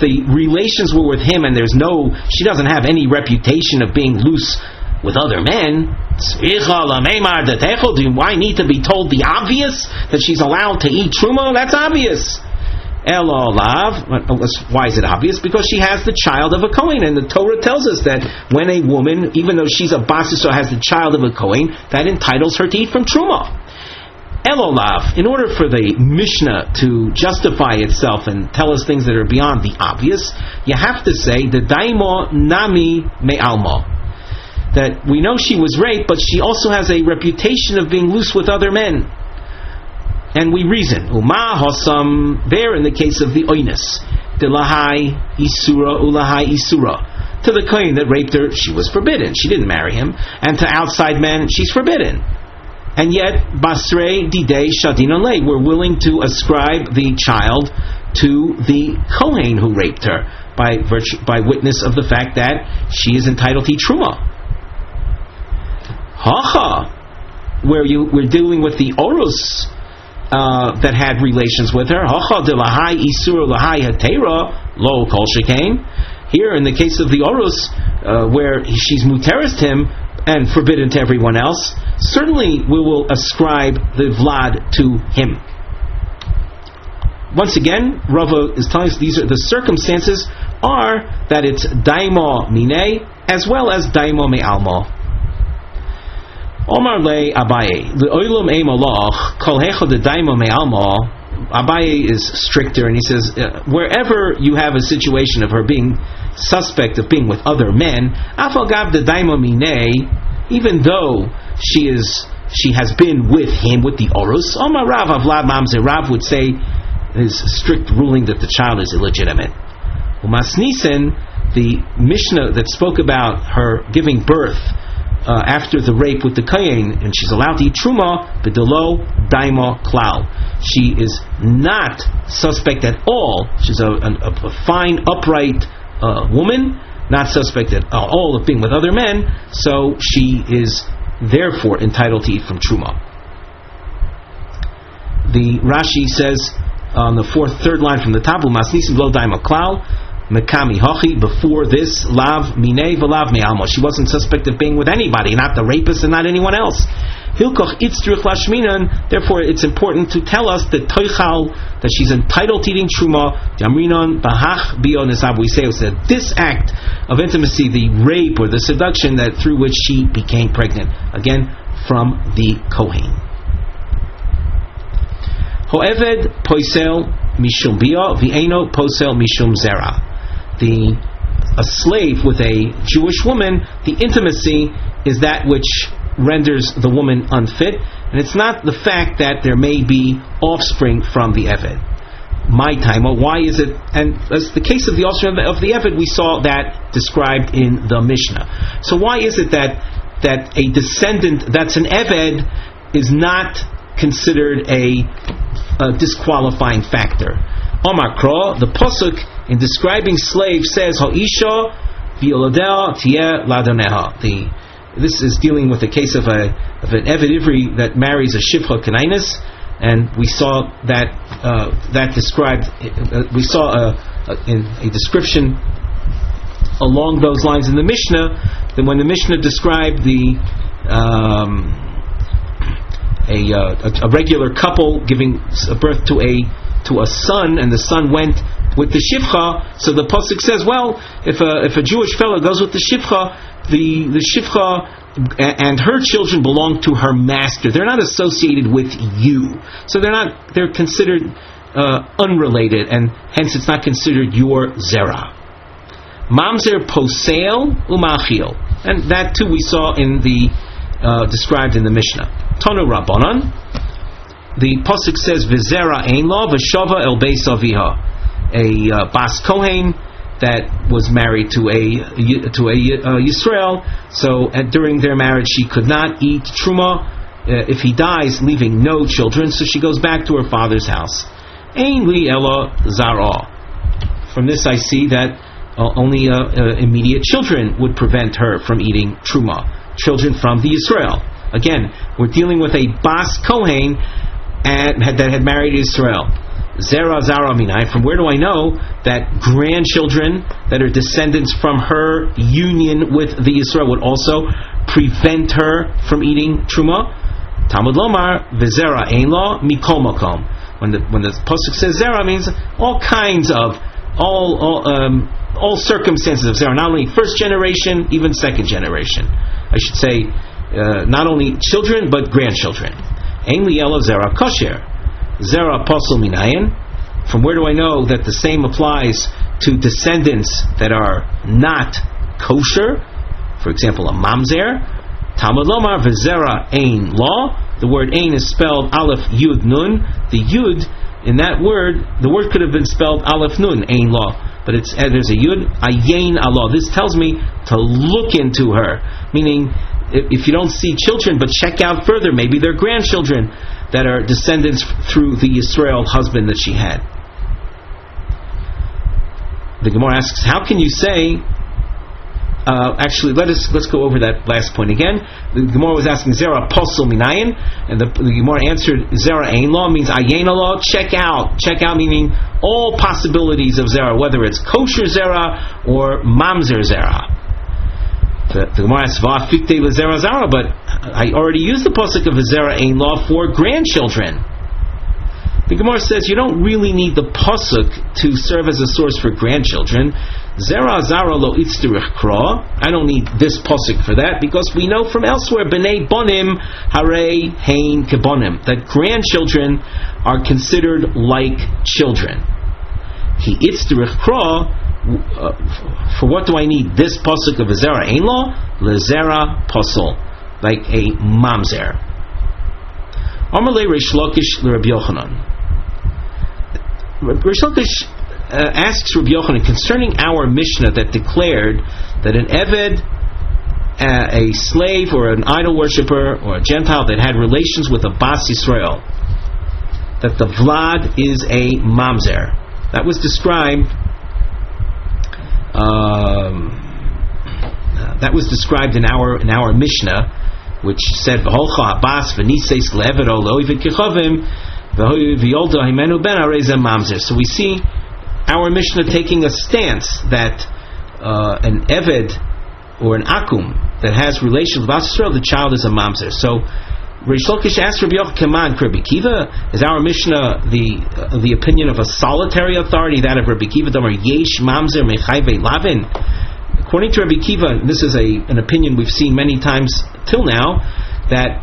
the relations were with him and she doesn't have any reputation of being loose with other men, do I need to be told the obvious, that she's allowed to eat Truma? That's obvious. Why is it obvious? Because she has the child of a Cohen, and the Torah tells us that when a woman, even though she's a Bas Yisrael, has the child of a Cohen, that entitles her to eat from Truma. Elolav, in order for the Mishnah to justify itself and tell us things that are beyond the obvious, you have to say the daimo nami me'almo, that we know she was raped, but she also has a reputation of being loose with other men. And we reason, Uma Hosam, there in the case of the Oinus, Dilahai Isura Ulahai Isura. To the Cohen that raped her, she was forbidden. She didn't marry him. And to outside men, she's forbidden. And yet, Basrei Didei Shadin Alei, we're willing to ascribe the child to the Cohen who raped her by witness of the fact that she is entitled to Truma. Where we're dealing with the Orus that had relations with her. Here, in the case of the Orus, where she's muteris to him and forbidden to everyone else, certainly we will ascribe the Vlad to him. Once again, Rava is telling us the circumstances are that it's daimo mine as well as daimo me'almo. Omar le Abaye, le'olam ei malach kol hecha de daimo me'almo. Abaye is stricter, and he says, wherever you have a situation of her being suspect of being with other men, afal gav de daimo mine, even though she has been with him, with the Orus, Omar Rav Avlad Mamzer, Rav would say his strict ruling that the child is illegitimate. Umasnisen, the Mishnah that spoke about her giving birth after the rape with the Cohen, and she's allowed to eat Truma, B'delo Daimo Klal. She is not suspect at all. She's a fine, upright woman, not suspect at all of being with other men, so she is therefore entitled to eat from Truma. The Rashi says on the third line from the top, Umasnisim Lo Daimo Klal, Mekami Hochi, before this, Lav Minei V'Lav Me'almo. She wasn't suspect of being with anybody, not the rapist and not anyone else. Hilkoch Itzruch Lashminan, therefore it's important to tell us that Toichal, that she's entitled to eating Truma, Jamrinon Bahach Bio Nisab, we say that this act of intimacy, the rape or the seduction that through which she became pregnant, again, from the Cohen. Ho'eved Poisel Mishum Bio, V'eno Posel Mishum Zera. A slave with a Jewish woman, the intimacy is that which renders the woman unfit, and it's not the fact that there may be offspring from the Eved. My time, why is it? And as the case of the offspring of the Eved, we saw that described in the Mishnah. So why is it that a descendant that's an Eved is not considered a disqualifying factor? Omar Kro, the Pasuk in describing slaves says, Ha'isha v'yoladea tieh ladoneha. This is dealing with the case of an Eved Ivri that marries a Shivcha Kanainis, and we saw that described. We saw in a description along those lines in the Mishnah. That when the Mishnah described a regular couple giving birth to a son, and the son went with the shivcha, so the pasuk says, well, if a Jewish fellow goes with the shivcha, the shivcha and her children belong to her master. They're not associated with you, so they're considered unrelated, and hence it's not considered your zera. Mamzer posel umachil, and that too we saw in the described in the Mishnah. Tonu Rabbanan. The pasuk says, "V'zera ein lo v'shava el beis aviha." A Bas Cohen that was married to a Yisrael, so during their marriage she could not eat Truma if he dies, leaving no children, so she goes back to her father's house. Ein li ela Zaro. From this I see that only immediate children would prevent her from eating Truma, children from the Yisrael. Again, we're dealing with a Bas Cohen that had married Israel. Zera Zara Minai. From where do I know that grandchildren that are descendants from her union with the Yisrael would also prevent her from eating Truma? Talmud Lomar V'zera Ein Lo Mikol Makom. When the pasuk says Zera, means all kinds of all circumstances of Zera, not only first generation, even second generation. I should say not only children but grandchildren. Ein li ela Zera Kosher. Zera Apostle Minayin. From where do I know that the same applies to descendants that are not kosher? For example, a mamzer. Talmud Lomar V'zera Ein Lo. The word Ein is spelled Aleph Yud Nun. The Yud in that word, the word could have been spelled Aleph Nun Ein Lo, but there's a Yud Ayin Allah. This tells me to look into her, meaning if you don't see children, but check out further, maybe they're grandchildren that are descendants through the Yisrael husband that she had. the Gemara asks, how can you say? Actually, let's go over that last point again. The Gemara was asking Zara posel minayin, and the Gemara answered Zara ein law means ayin law. Check out meaning all possibilities of Zara, whether it's kosher Zara or mamzer Zara. The Gemara asks va'afikte l'zera Zara, but I already used the pasuk of Zara ein law for grandchildren. The Gemara says you don't really need the pasuk to serve as a source for grandchildren. Zera Zaro lo itzterich kra. I don't need this pasuk for that, because we know from elsewhere b'nei bonim harei hein kebonim, that grandchildren are considered like children. He itzterich kra. For what do I need this pasuk of Zera ein law? Lezera pasol, like a mamzer. Amalei Reish Lakish l'Rabbi Yochanan. Reish Lakish asks Rabbi Yochanan concerning our Mishnah that declared that an Eved, a slave or an idol worshipper or a Gentile that had relations with a Bas Yisrael, that the Vlad is a mamzer. That was described. That was described in our Mishnah, which said V'holcha Abbas v'niseis le'eved o lo'ived kechavim v'yolda himenu ben areza mamzer. So we see our Mishnah taking a stance that an Eved or an Akum that has relations with Bas Yisrael, the child is a mamzer. So Reish Lakish asked Rabbi Yochanan, Rabbi Kiva, is our Mishnah the opinion of a solitary authority, that of Rabbi Kiva, Damar Yesh Mamzer Mechayve Lavin? According to Rabbi Kiva, this is an opinion we've seen many times till now, that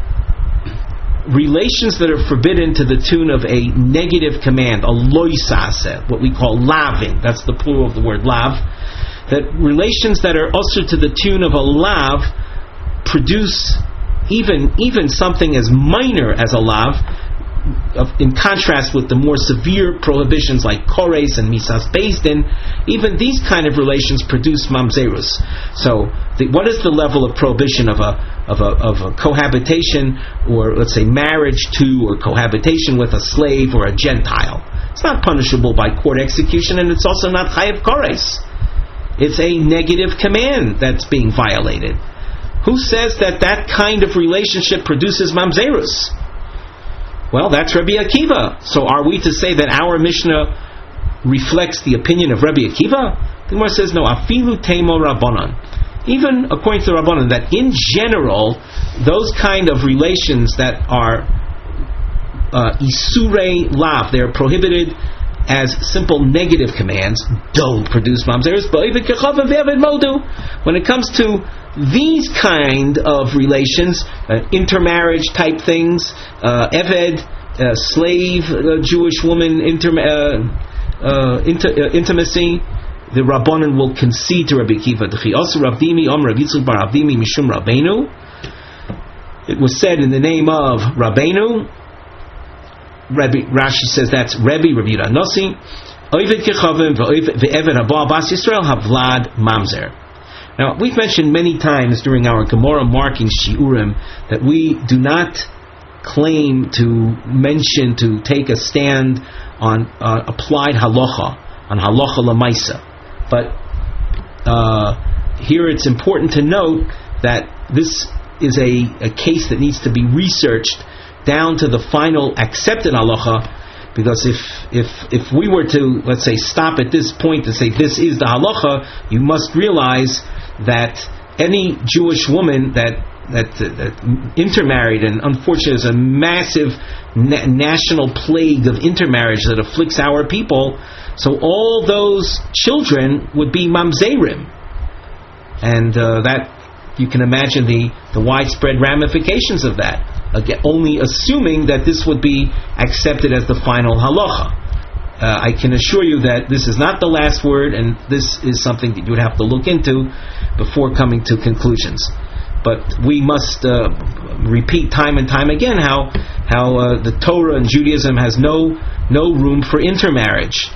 relations that are forbidden to the tune of a negative command, a loisase, what we call lavin, that's the plural of the word lav, that relations that are also to the tune of a lav produce even something as minor as a lav, in contrast with the more severe prohibitions like kores and misas bezdin. Even these kind of relations produce mamzerus. So what is the level of prohibition of a cohabitation, or let's say marriage to or cohabitation with a slave or a Gentile? It's not punishable by court execution, and it's also not chayav kores. It's a negative command that's being violated. Who says that kind of relationship produces mamzerus? Well, that's Rabbi Akiva. So are we to say that our Mishnah reflects the opinion of Rabbi Akiva? The Gemara says no. Afilu teimo rabbanan. Even according to the rabbanan, that in general, those kind of relations that are isurei lav, they are prohibited as simple negative commands, don't produce mamzerus. When it comes to these kind of relations, intermarriage type things, Eved, slave, Jewish woman, intimacy, the Rabbanan will concede to Rabbi Kiva. It was said in the name of Rabbeinu. Rashi says that's Rabbi Yehonasan Berger. Now, we've mentioned many times during our Gamora marking shiurim that we do not claim to take a stand on applied halacha, on halacha lamaisa. But here it's important to note that this is a case that needs to be researched down to the final accepted halacha, because if we were to, let's say, stop at this point and say this is the halacha, you must realize that any Jewish woman that intermarried, and unfortunately there's a massive national plague of intermarriage that afflicts our people, so all those children would be mamzerim, and that you can imagine the widespread ramifications of that. Again, only assuming that this would be accepted as the final halacha. I can assure you that this is not the last word, and this is something that you would have to look into before coming to conclusions. But we must repeat time and time again how the Torah and Judaism has no room for intermarriage.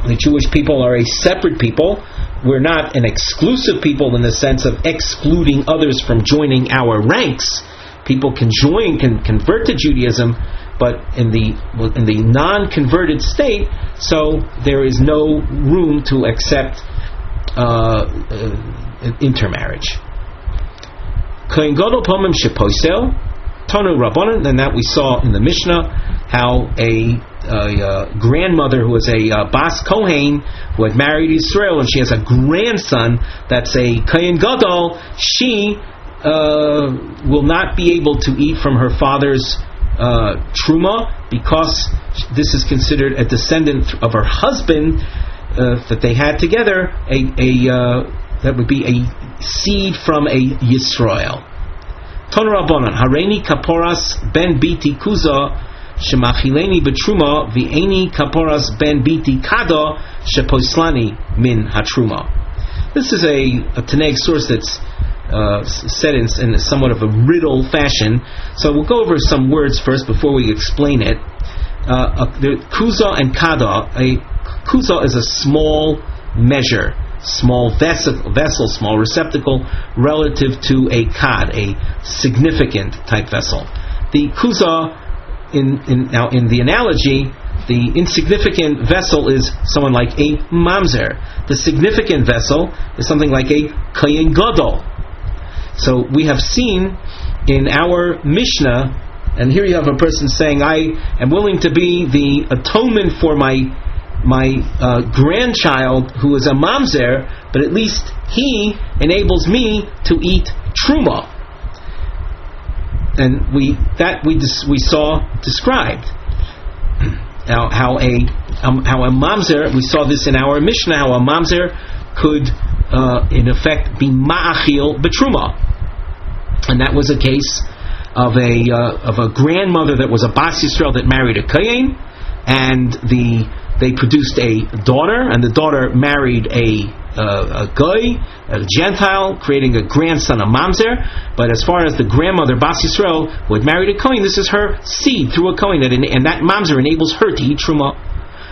The Jewish people are a separate people. We're not an exclusive people in the sense of excluding others from joining our ranks. People can convert to Judaism, but in the non-converted state, so there is no room to accept intermarriage. Kohen Gadol pomim shepoisel tonu rabbanon, and that we saw in the Mishnah how a grandmother who was a Bas Cohen who had married Israel, and she has a grandson that's a Kohen Gadol, she will not be able to eat from her father's Truma, because this is considered a descendant of her husband that they had together, that would be a seed from a Yisrael. Ton Rabbanan, Hareini Kaporas ben Biti Kuza Shemachileni Betruma V'eni Kaporas ben Biti Kada Shepoislani min Hatruma. This is a Tanakh source that's said in somewhat of a riddle fashion. So we'll go over some words first before we explain it. Kuza and Kada. A kuza is a small measure, small vessel, small receptacle, relative to a kad, a significant type vessel. The kuza, in the analogy, the insignificant vessel is someone like a mamzer. The significant vessel is something like a kohen gadol. So we have seen in our Mishnah, and here you have a person saying, I am willing to be the atonement for my grandchild who is a mamzer, but at least he enables me to eat truma. And we saw described how a mamzer, we saw this in our Mishnah, how a mamzer could in effect be ma'achil betruma, and that was a case of a grandmother that was a Bas Yisrael that married a Kohen, and they produced a daughter, and the daughter married a Goy, a Gentile, creating a grandson, a Mamzer. But as far as the grandmother, Bas Yisrael, who had married a Cohen, this is her seed through a Cohen, and that Mamzer enables her to eat Truma.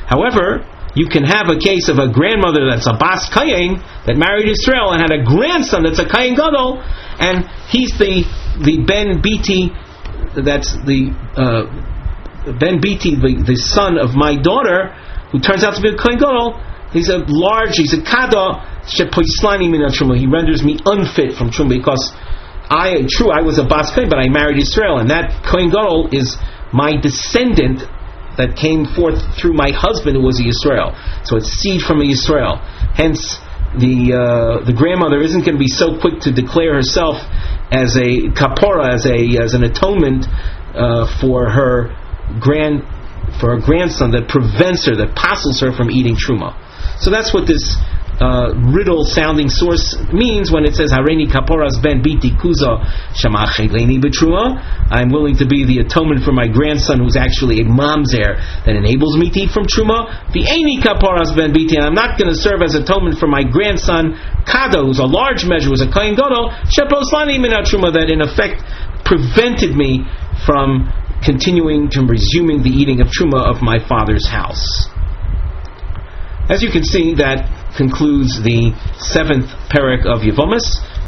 However, you can have a case of a grandmother that's a Bas Kohen that married Israel and had a grandson that's a Kohen Gadol, and he's the Ben Biti, that's the Ben Biti, the son of my daughter, who turns out to be a Kohen Gadol. He's a Kada Shepoislani min Truma. He renders me unfit from Truma, because I was a Bas Kohen, but I married Israel, and that Kohen Gadol is my descendant that came forth through my husband who was a Yisrael. So it's seed from a Yisrael. Hence, the grandmother isn't going to be so quick to declare herself as a kapora, as an atonement for her grandson, that prevents her, that passels her from eating truma. So that's what this riddle-sounding source means when it says Hareini kaporas ben biti kuza shamachileni betruma. I'm willing to be the atonement for my grandson who's actually a mamzer that enables me to eat from truma. The eini kaporas ben biti, and I'm not going to serve as atonement for my grandson kada, who's a large measure, who's a kohen gadol sheposlani min truma, that in effect prevented me from continuing to resuming the eating of truma of my father's house. As you can see, that concludes the 7th parak of Yevamos.